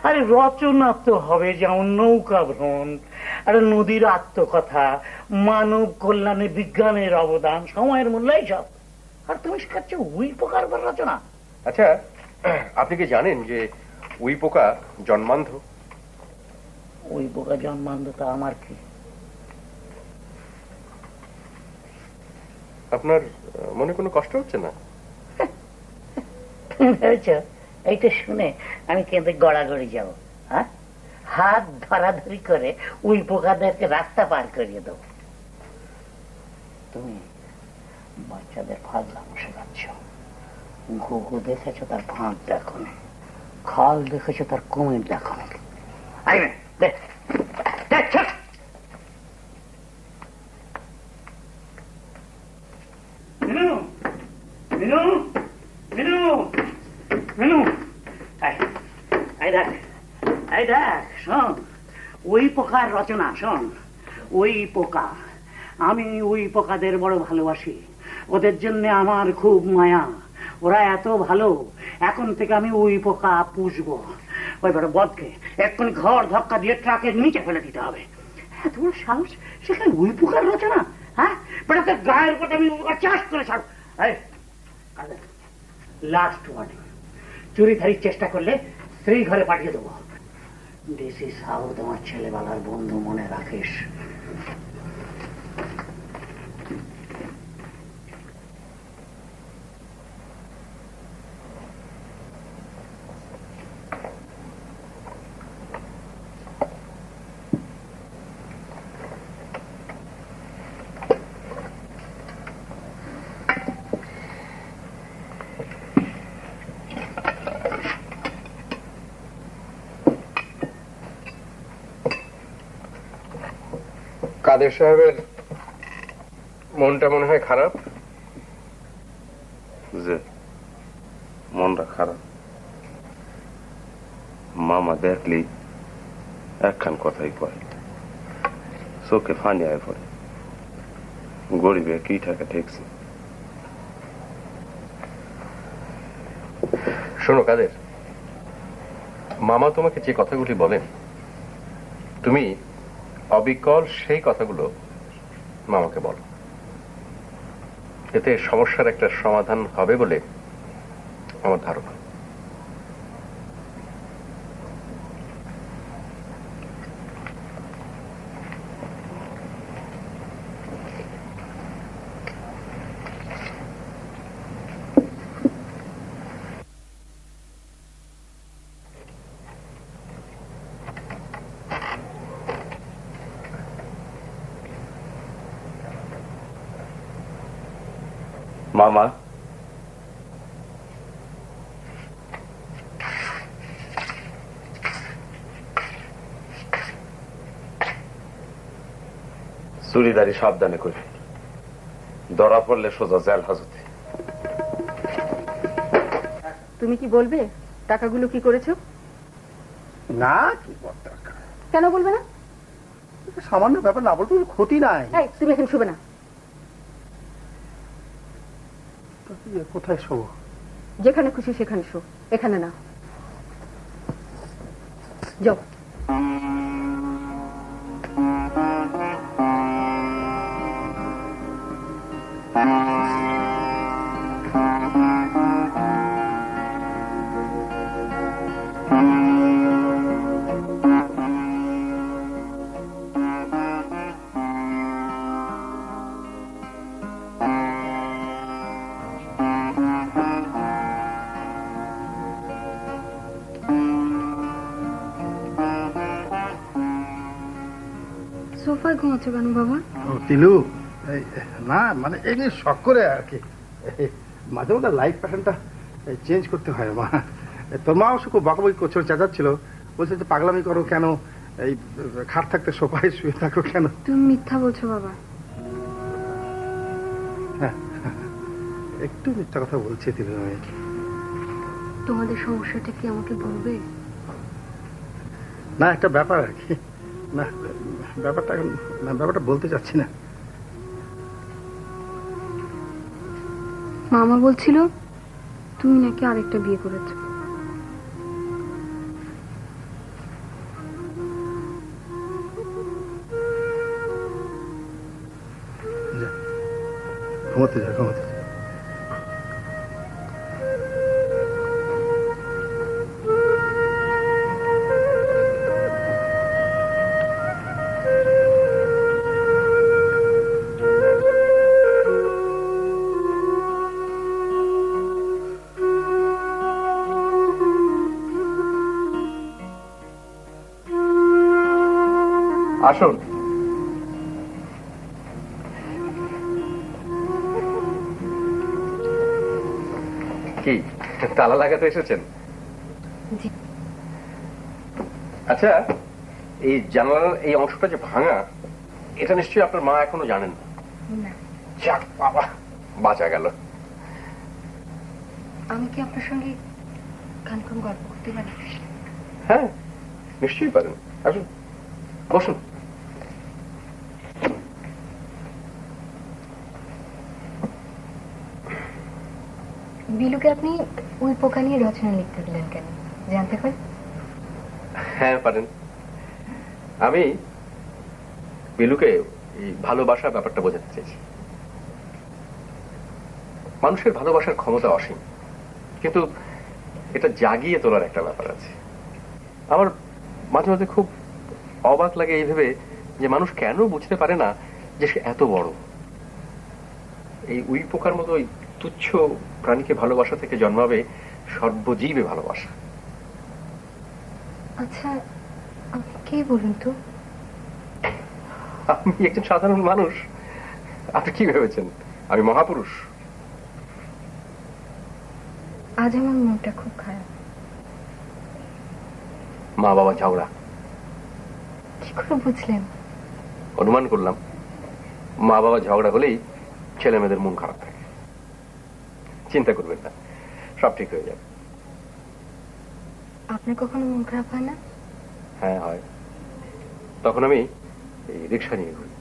আরে রচনা তো হবে যেমন নৌকা ভ্রমণ, আর নদীর আত্মকথা, মানব কল্যাণে বিজ্ঞানের অবদান, সময়ের মূল্য, সব। আর তুমি শেখাচ্ছ উই পোকার উপর রচনা? আচ্ছা, আপনি কি জানেন যে উই পোকা জন্মান্ধ? উই পোকা জন্মান্ধ, তা আমার কি? আপনার মনে কোনো কষ্ট হচ্ছে না? এইটা শুনে আমি কিন্তু গড়াগড়ি যাবো, হ্যাঁ? হাত ধরাধরি করে উই পোকাদেরকে রাস্তা পার করিয়ে দেবো। তুমি বাচ্চাদের ফাজলামো শেখাচ্ছ। ঘুঘু দেখেছো, তার ফাঁক দেখো না। খাল দেখেছো, তার কুমির দেখো না। ওই পোকার রচনা শোন। ওই পোকা, আমি ওই পোকাদের বড় ভালোবাসি, ওদের জন্য আমার খুব মায়া, ওরা এত ভালো। এখন থেকে আমি ওই পোকা পুষবো। ওই বড় বদকে এক্ষুনি ঘর ধাক্কা দিয়ে ট্রাকের নিচে ফেলে দিতে হবে। এত বড় সাহস, সেখানে ওই পোকার রচনা? হ্যাঁ, বেটাতে গায়ের উপর আমি চাষ করে ছাড়ব। লাস্ট ওয়ার্নিং, চুরিধারির চেষ্টা করলে স্ত্রী ঘরে পাঠিয়ে দেবো। দিস ইজ হাউ তোমার ছেলেবেলার বন্ধু, মনে রাখিস। কাদের সাহেবের মনটা মনে হয় খারাপ। যে মনটা খারাপ, মামা দেখলি একখান কথাই কয়, চোখে ফানি আয় পড়ে। গরিবে কি টাকা ঠেকছে। শোনো কাদের, মামা তোমাকে যে কথাগুলি বলেন তুমি অবিকল সেই কথাগুলো মামাকে বলো। এতে সমস্যার একটা সমাধান হবে বলে আমার ধারণা। মামা, চুরিদারি সাবধানে করে, ধরা পড়লে সোজা জেল হাজতে। তুমি কি বলবে টাকাগুলো কি করেছো? না, কি দরকার, কেন বলবে না? সামান্য ব্যাপার, না বলতে ক্ষতি নাই। তুমি এখন শুবে না। কোথায় শোবো? যেখানে খুশি সেখানে শো, এখানে না। যাও। সোফায় ঘুমাচ্ছ কেন বাবা? তিলু, না মানে এমনি শখ করে আর কি, মাঝে মাঝে লাইফ প্যাটার্নটা চেঞ্জ করতে হয়। মা, তোর মা অবশ্য খুব বকাবকি করছিল, চেঁচাচ্ছিল, বলছে যে পাগলামি করো কেন, এই খাট থাকতে সোফায় শুয়ে থাকো কেন। তুমি মিথ্যা বলছো বাবা। হ্যাঁ, একটু মিথ্যা কথা বলছি তিলু। আমি তোমাদের সমস্যাটা কি আমাকে বলবে? না, একটা ব্যাপার আর কি, না ব্যাপারটা এখন না, ব্যাপারটা বলতে চাচ্ছি না। মামা বলছিল তুমি নাকি আরেকটা বিয়ে করেছো। ঘুমাতে যা, ঘুমাতে যা। আসুন। কি তালা লাগাতে এসেছেন? আচ্ছা, এই জানালার এই অংশটা যে ভাঙা, এটা নিশ্চয়ই আপনার মা এখনো জানেন না। যাক বাবা, বাঁচা গেল। আমি কি আপনার সঙ্গে খানিকক্ষণ গল্প করতে পারি? হ্যাঁ, নিশ্চয়ই পারেন। আসুন, বসুন। বিলুকে আপনি ওই পোকা নিয়ে রচনা লিখতে দিলেন কেন, জানতে পারি? হ্যাঁ পারেন। আমি বিলুকে এই ভালোবাসার ব্যাপারটা বোঝাতে চাইছি। মানুষের ভালোবাসার ক্ষমতা অসীম, কিন্তু এটা জাগিয়ে তোলার একটা ব্যাপার আছে। আমার মাঝে মাঝে খুব অবাক লাগে এই ভেবে যে মানুষ কেন বুঝতে পারে না যে সে এত বড়। এই উই পোকার মতো ওই তুচ্ছ প্রাণীকে ভালোবাসা থেকে জন্মাবে সর্বজীবে ভালোবাসা। আচ্ছা, আপনি কে বলুন তো? আমি একজন সাধারণ মানুষ। আপনি কি ভেবেছেন আমি মহাপুরুষ? আজ আমার মনটা খুব খারাপ। মা বাবা ঝগড়া। কি করে বুঝলেন? অনুমান করলাম। মা বাবা ঝগড়া হলেই ছেলে মেয়েদের মন খারাপ থাকে। চিন্তা করবেন না, সব ঠিক হয়ে যাবে। আপনার কখনো মন খারাপ হয় না? হ্যাঁ হয়। তখন আমি এই রিক্সা নিয়ে ঘুরি,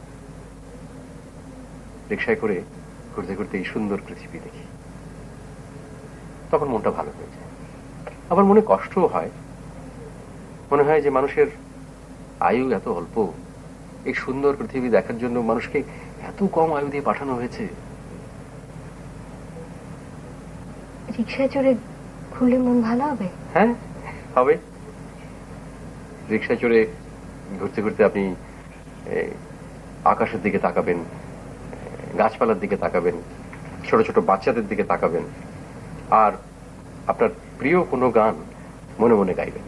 রিক্সায় করে ঘুরতে ঘুরতে এই সুন্দর পৃথিবী দেখি, তখন মনটা ভালো হয়ে যায়। আবার মনে কষ্টও হয়, মনে হয় যে মানুষের আয়ু এত অল্প, এই সুন্দর পৃথিবী দেখার জন্য মানুষকে এত কম আয়ু দিয়ে পাঠানো হয়েছে। রিক্সায় চড়ে ঘুরলে মন ভালো হবে? হ্যাঁ হবে। রিক্সায় চড়ে ঘুরতে ঘুরতে আপনি আকাশের দিকে তাকাবেন, গাছপালার দিকে তাকাবেন, ছোট ছোট বাচ্চাদের দিকে তাকাবেন, আর আপনার প্রিয় কোনো গান মনে মনে গাইবেন।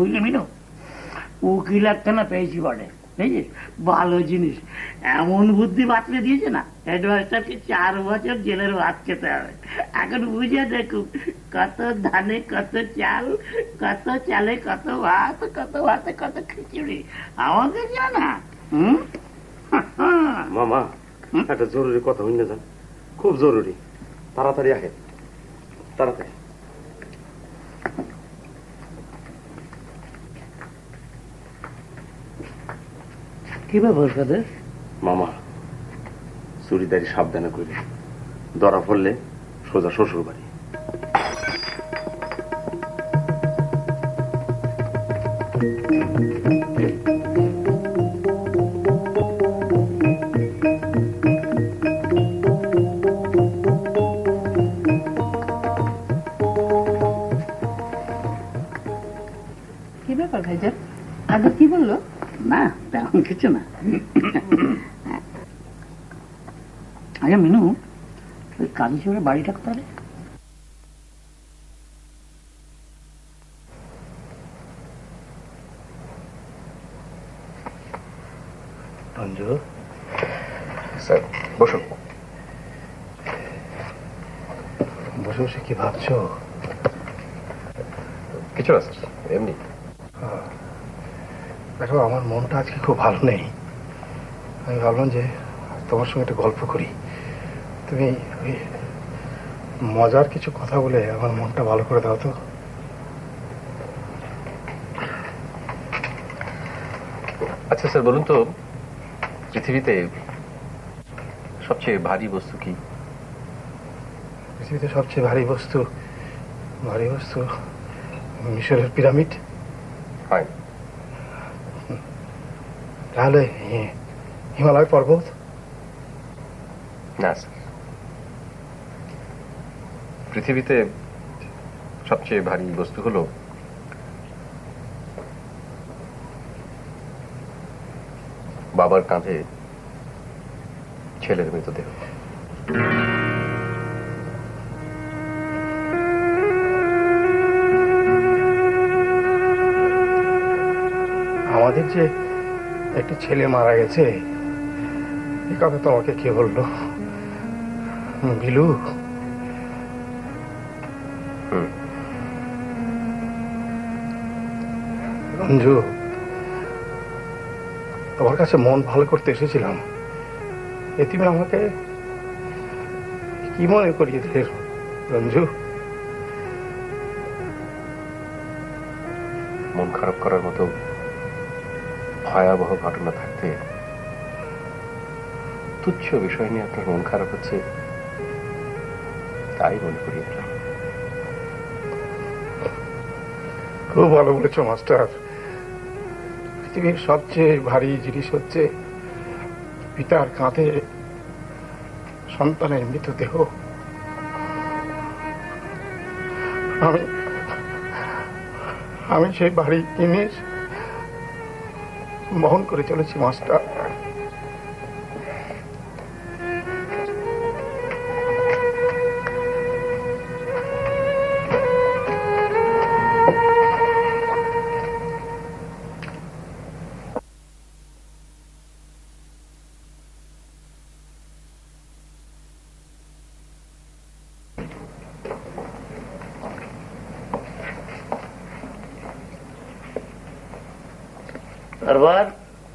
বুঝলি মিনু, উকিল একখানা পেয়েছি বটে, বুঝলি, ভালো জিনিস। এমন বুদ্ধি বাতলে দিয়েছে না, হেডমাস্টারকে 4 বছর জেলের ভাত খেতে হবে। এখন বুঝে দেখুন, কত ধানে কত চাল, কত চালে কত ভাত, কত ভাতে কত খিচুড়ি। আমাকে জানা। মামা একটা জরুরি কথা হইলে যান, খুব জরুরি, তাড়াতাড়ি আহে, তাড়াতাড়ি। কি ব্যাপার কাদের? মামা চুরিদারি সাবধানে করে, ধরা পড়লে সোজা শ্বশুর বাড়ি। কি ব্যাপার ভাইজান, আগে কি বললো? না তেমন কিছু না। আচ্ছা মিনু, ওই কাজী সাহেবের বাড়িটা কোথায়? রঞ্জু স্যার বসুন। বসে বসে কি ভাবছো? কিছু না স্যার, এমনি। দেখো, আমার মনটা আজকে খুব ভালো নেই। আমি ভাবলাম যে তোমার সঙ্গে একটা গল্প করি। তুমি ওই মজার কিছু কথা বলে আমার মনটা ভালো করে দাও তো। আচ্ছা স্যার বলুন তো, পৃথিবীতে সবচেয়ে ভারী বস্তু কি? পৃথিবীতে সবচেয়ে ভারী বস্তু মিশরের পিরামিড। হয় তাহলে হিমালয় পর্বত। না স্যার, পৃথিবীতে সবচেয়ে ভারী বস্তু হলো বাবার কাঁধে ছেলের মৃতদেহ। আমাদের যে একটি ছেলে মারা গেছে এ কথা তোমাকে কে বললো? বিলু? রঞ্জু, তোমার কাছে মন ভালো করতে এসেছিলাম, তুমি আমাকে কি মনে করিয়ে দিলে রঞ্জু? মন খারাপ করার মতো ভয়াবহ ঘটনা থাকতে তুচ্ছ বিষয় নিয়ে আপনার মন খারাপ হচ্ছে, তাই মনে করিয়ে দিলাম। খুব ভালো বলেছ মাস্টার। পৃথিবীর সবচেয়ে ভারী জিনিস হচ্ছে পিতার কাঁধে সন্তানের মৃতদেহ। আমি সেই ভারী জিনিস বহন করে চলেছি মাস্টার। তারপর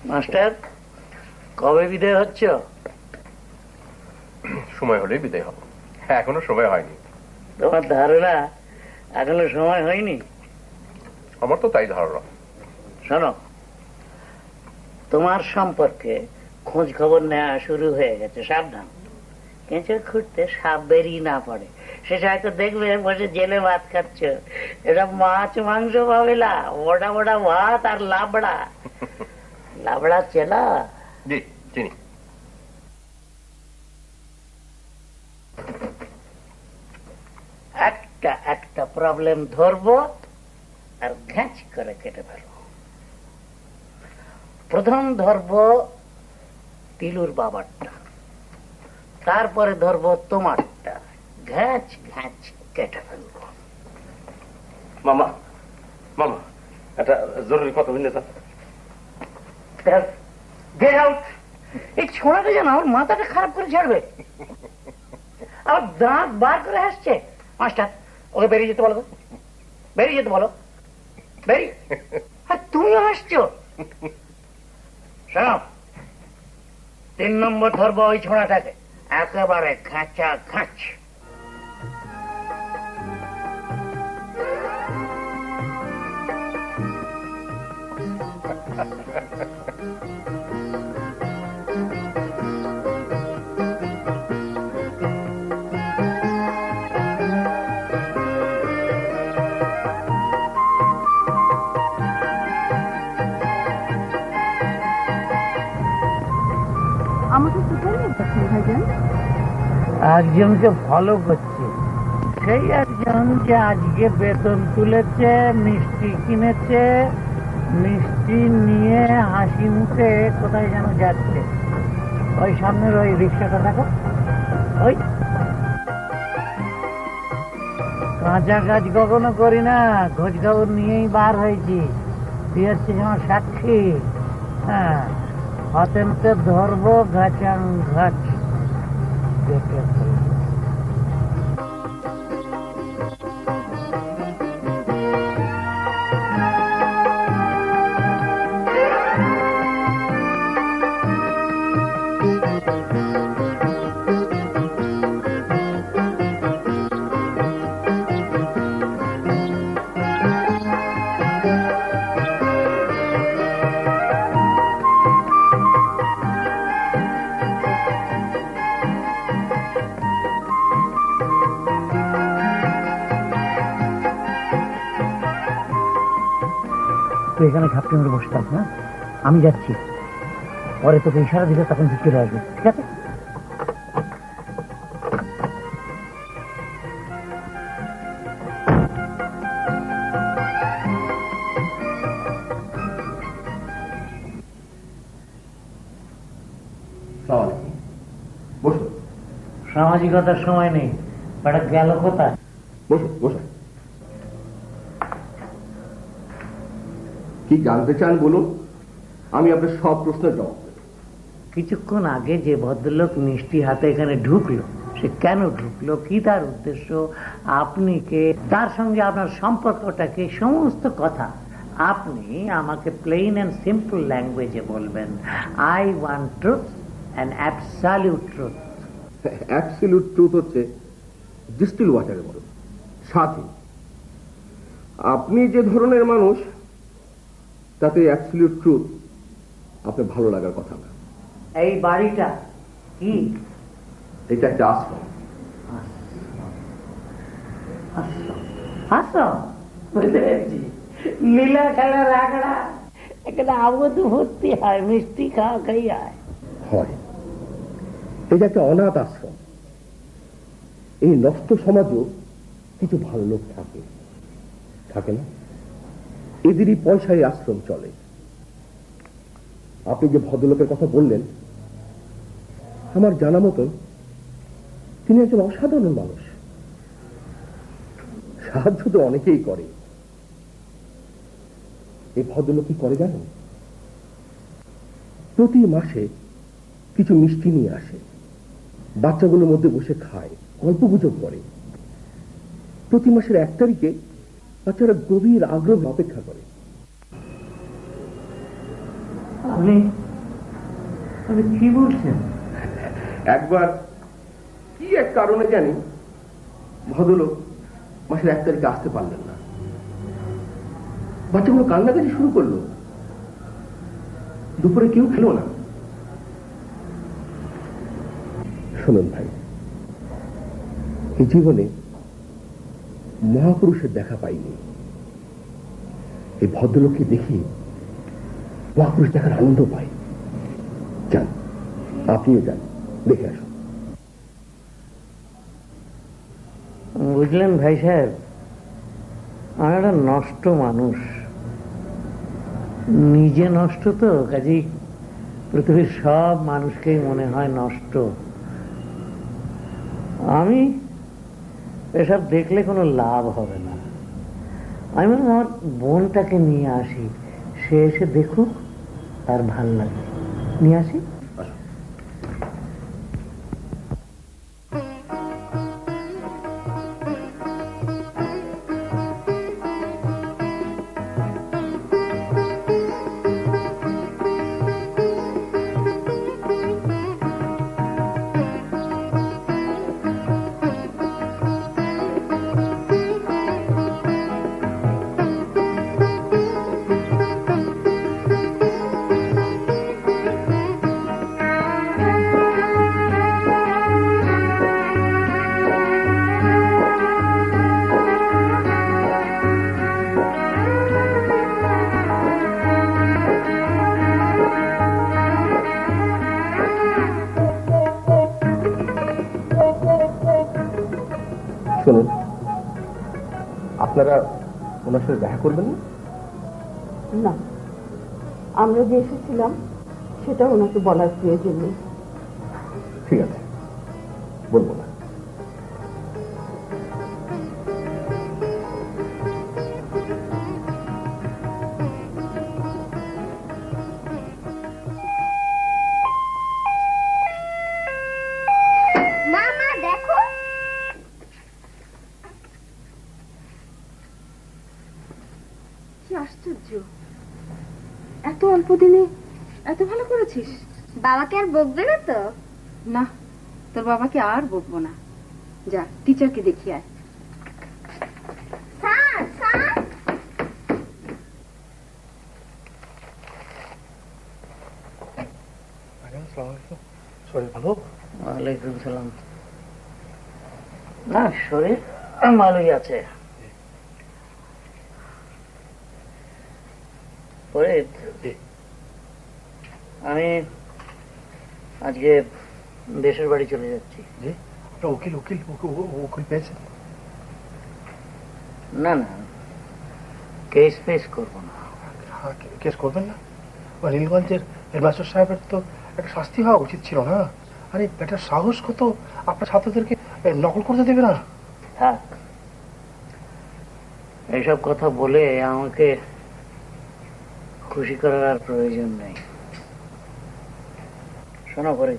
মাস্টার কবে বিদায় হচ্ছ? সময় হলেই বিদায় হব, এখনো সময় হয়নি। তোমার ধারণা এখনো সময় হয়নি? আমার তো তাই ধারণা। শোনো, তোমার সম্পর্কে খোঁজ খবর নেওয়া শুরু হয়ে গেছে। সাবধান, কেঁচো খুঁড়তে সাপ বেরিয়ে না পড়ে। শেষ হয়তো দেখবে বসে জেলে ভাত খাচ্ছ, এটা মাছ মাংস পাবে না, মোটা মোটা ভাত আর লাবড়া। লাবড়া চেলা? জি চিনি। একটা একটা প্রবলেম ধরবো আর ঘ্যাঁচ করে কেটে ফেলবো। প্রথম ধরবো তিলুর বাবারটা, তারপরে ধরবো তোমারটা, ঘ্যাঁচ ঘ্যাঁচ কেটে ফেলবো। মামা মামা একটা জরুরি কথা বললে স্যার। Get out! এই ছোড়াটা যেন আমার মাথাটা খারাপ করে ছাড়বে, আবার দাঁত বার করে আসছে। মাস্টার, ওকে বেরিয়ে যেতে বলো, বেরিয়ে যেতে বলো, বেরিয়ে। আর তুমি হাসছো। শোনো, 3 নম্বর ধরবো ওই ছোড়াটাকে, একেবারে খাঁচা খাঁচ। আমাকে কোথায় নিয়ে যাচ্ছেন ভাইজান? একজনকে ফলো করছি, সেই একজন যে আজকে বেতন তুলেছে, মিষ্টি কিনেছে, মিষ্টি নিয়ে হাসি মুখে কোথায় যেন যাচ্ছে। ওই সামনের ওই রিক্সাটা দেখো, ওই কাঁচা কাজ কখনো করি না, খোঁজ খবর নিয়েই বার হয়েছি। তুই হচ্ছিস আমার সাক্ষী। হ্যাঁ, হাতে ধরবো ঘাচাং ঘাচ কেটে ফেলবো। তুই এখানে ঘাপটি মেরে বসে থাক, না আমি যাচ্ছি, পরে তোকে ইশারা দিলে তখন তুই চলে আসবে, ঠিক আছে? সামাজিকতার সময় নেই, বেটা গেল কোথায়? বসুন বসুন। কি জানতে চান বলুন, আমি আপনার সব প্রশ্নের জবাব দেব। কিছুক্ষণ আগে যে ভদ্রলোক মিষ্টি হাতে এখানে ঢুকলো, সে কেন ঢুকলো, কি তার উদ্দেশ্য, আপনি কে, তার সঙ্গে আপনার সম্পর্কটাকে, সমস্ত কথা আপনি আমাকে প্লেন অ্যান্ড সিম্পল ল্যাঙ্গুয়েজে বলবেন। I want truth and absolute truth. Absolute truth হচ্ছে ডিস্টিল ওয়াটারের মতো স্বাধীন। আপনি যে ধরনের মানুষ, তাতে অ্যাবসলিউট ট্রুথ আপনার ভালো লাগার কথা না। এই বাড়িটা কি? এটা একটা আশ্রম। লীলা খেলার আগড়া, এখানে আবদ ভর্তি হয়, মিষ্টি খাওয়া খাই হয়। এটা একটা অনাথ আশ্রম। এই নষ্ট সমাজও কিছু ভালো লোক থাকে, থাকে না? এদেরই পয়সায় আশ্রম চলে। আপনি যে ভদ্রলোকের কথা বললেন, আমার জানা মতন তিনি একজন অসাধারণ মানুষ। সাহায্য তো অনেকেই করে, এই ভদ্রলোক কি করে জানেন? প্রতি মাসে কিছু মিষ্টি নিয়ে আসে, বাচ্চাগুলোর মধ্যে বসে খায়, গল্পগুজব করে। প্রতি মাসের 1 তারিখে বাচ্চারা গভীর আগ্রহ অপেক্ষা করে। আপনি কি বলছেন? একবার কি এক কারণে জানি ভদ্রলোক মাসের 1 তারিখে আসতে পারলেন না। বাচ্চাগুলো কান্নাকাটি শুরু করলো। দুপুরে কেউ খেলো না। শুনুন ভাই, এই জীবনে মহাপুরুষের দেখা পাইনি। এই ভদ্রলোককে দেখি মহাপুরুষ দেখার আনন্দ পাই। যান, আপনিও যান, দেখে আসুন। বুঝলেন ভাই সাহেব, আমি একটা নষ্ট মানুষ, নিজে নষ্ট, তো কাজেই পৃথিবীর সব মানুষকেই মনে হয় নষ্ট। আমি এসব দেখলে কোনো লাভ হবে না। আমি আমার বোনটাকে নিয়ে আসি, সে এসে দেখুক, তার ভাল লাগে। নিয়ে আসি। শুনুন, আপনারা ওনার সাথে দেখা করবেন না? না, আমরা যে এসেছিলাম সেটা ওনাকে বলার প্রয়োজন নেই। ঠিক আছে, বলবো না। মামা দেখো, কি আশ্চর্য, এত অল্প দিনে এত ভালো করেছিস। বাবাকে আর বকবে না তো? না, তোর বাবাকে আর বকবো না। যা, টিচারকে দেখিয়ে আয়। Sir, sir. শরীর ভালো? ওয়ালাইকুম সালাম। না, শরীর ভালোই আছে। আমি আজকে দেশের বাড়ি চলে যাচ্ছি। উকিল উকিল উকিল পেয়েছেন? না না, কেস ফেস করবো না। কেস করবেন না? নীলগঞ্জের হেডমাস্টার সাহেবের তো একটা শাস্তি হওয়া উচিত ছিল না? আরে বেটার সাহস কত আপনার ছাত্রদেরকে নকল করতে দেবে না। থাক, এইসব কথা বলে আমাকে খুশি করার আর প্রয়োজন নেই। শোনো করে,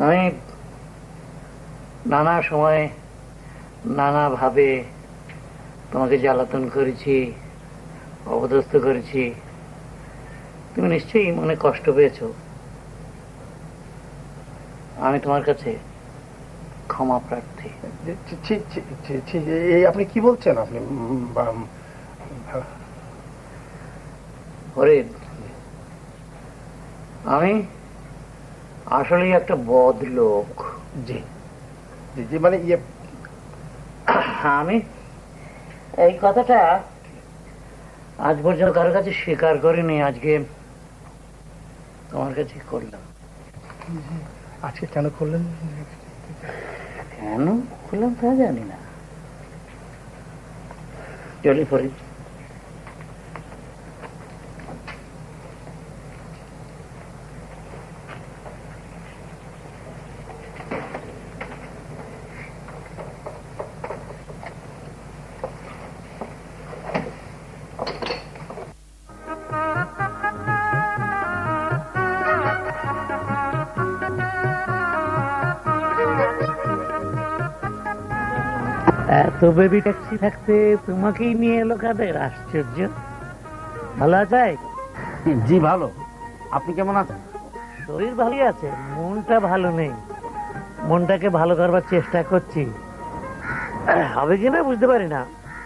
আমি নানা সময় নানা ভাবে তোমাকে জ্বালাতন করেছি, অপদস্থ করেছি। তুমি নিশ্চয়ই মনে কষ্ট পেয়েছো। আমি তোমার কাছে ক্ষমা প্রার্থী। এই আপনি কি বলছেন? আপনি ফরিদ, আমি আসলেই একটা বদ লোক। জি জি, মানে ইয়ে, আমি এই কথাটা আজ পর্যন্ত কারোর কাছে স্বীকার করিনি, আজকে তোমার কাছে করলাম। আজকে কেন করলেন? কেন করলাম তা জানি না। চলি ফরিদ। এত বেবি ট্যাক্সি থাকতে তোমাকেই নিয়ে এলো কাদের? আশ্চর্য। ভালো আছে? জি ভালো। আপনি কেমন আছেন? শরীর ভালোই আছে, মনটা ভালো নেই। মনটাকে ভালো করবার চেষ্টা করছি, হবে কিনা বুঝতে পারি না।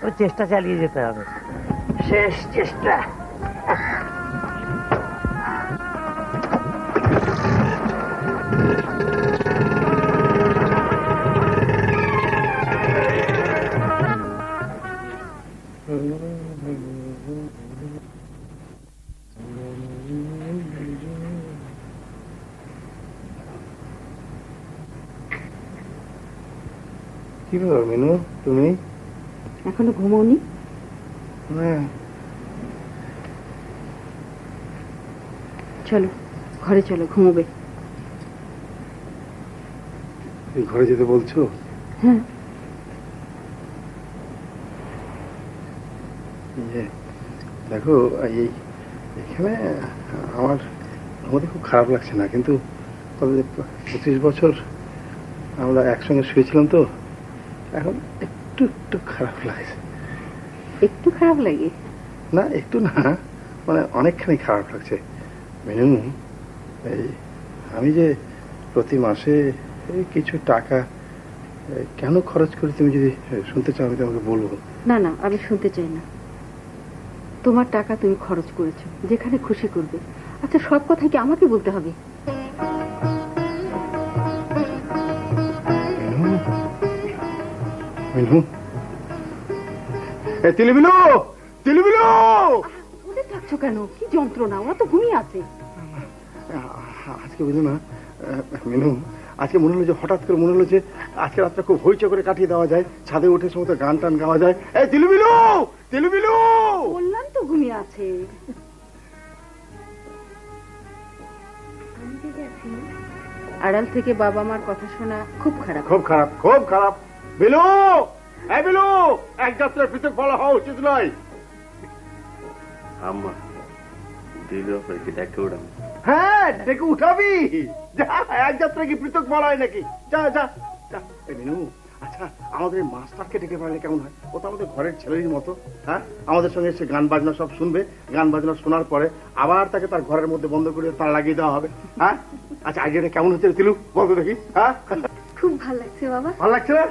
ওই চেষ্টা চালিয়ে যেতে হবে, শেষ চেষ্টা। কি ব্যাপার মিনু, তুমি এখনো ঘুমোনি? চলো ঘরে চলো, ঘুমোবে। ঘরে যেতে বলছো? হ্যাঁ। দেখো, এখানে আমার আমাদের খুব খারাপ লাগছে না, কিন্তু 25 বছর আমরা একসঙ্গে শুয়েছিলাম তো এখন একটু একটু খারাপ লাগছে। একটু খারাপ লাগে? না, একটু না, মানে অনেকখানি খারাপ লাগছে। মিনু, আমি যে প্রতি মাসে কিছু টাকা কেন খরচ করি, তুমি যদি শুনতে চাও আমি তোমাকে বলবো। না না, আমি শুনতে চাই না। তোমার টাকা তুমি খরচ করেছো, যেখানে খুশি করবে। আচ্ছা, সব কথা কি আমাকে বলতে হবে? মিনু, তিলবিলু, তিলবিলু, ওদের থাকছো কেন? কি যন্ত্রণা, ওরা তো ঘুমিয়ে আছে। আজকে বুঝলো না মিনু, আজকে মনে হলো যে হঠাৎ করে মনে হলো যে আজকে রাতটা খুব হইচই করে কাটিয়ে দেওয়া যায়, ছাদে উঠে সমস্ত গান টান গাওয়া যায়। এই তিলবিলু, তিলবিলু, বললাম তো ঘুমিয়ে আছে। আড়াল থেকে বাবা মার কথা শোনা খুব খারাপ, খুব খারাপ, খুব খারাপ। বিলু, এই বিলু, এক যাত্রায় পৃথক বলা হওয়া উচিত নয়। আম্মা দিল কি ডেকে উড়াম? হ্যাঁ, ডেকে উঠাবি। যা, এক যাত্রা কি পৃথক বলা হয় নাকি? যা যা যা। এই বিনু, আচ্ছা আমাদের এই মাস্টারকে ডেকে পারলে কেমন হয়? ও তো আমাদের ঘরের ছেলের মতো। হ্যাঁ, আমাদের সঙ্গে এসে গান বাজনা সব শুনবে, গান বাজনা শোনার পরে আবার তাকে তার ঘরের মধ্যে বন্ধ করে তার লাগিয়ে দেওয়া হবে। হ্যাঁ, আচ্ছা আইডিয়াটা কেমন হচ্ছে তিলু, বলতো দেখি। হ্যাঁ, খুব ভালো লাগছে বাবা। ভালো লাগছে না?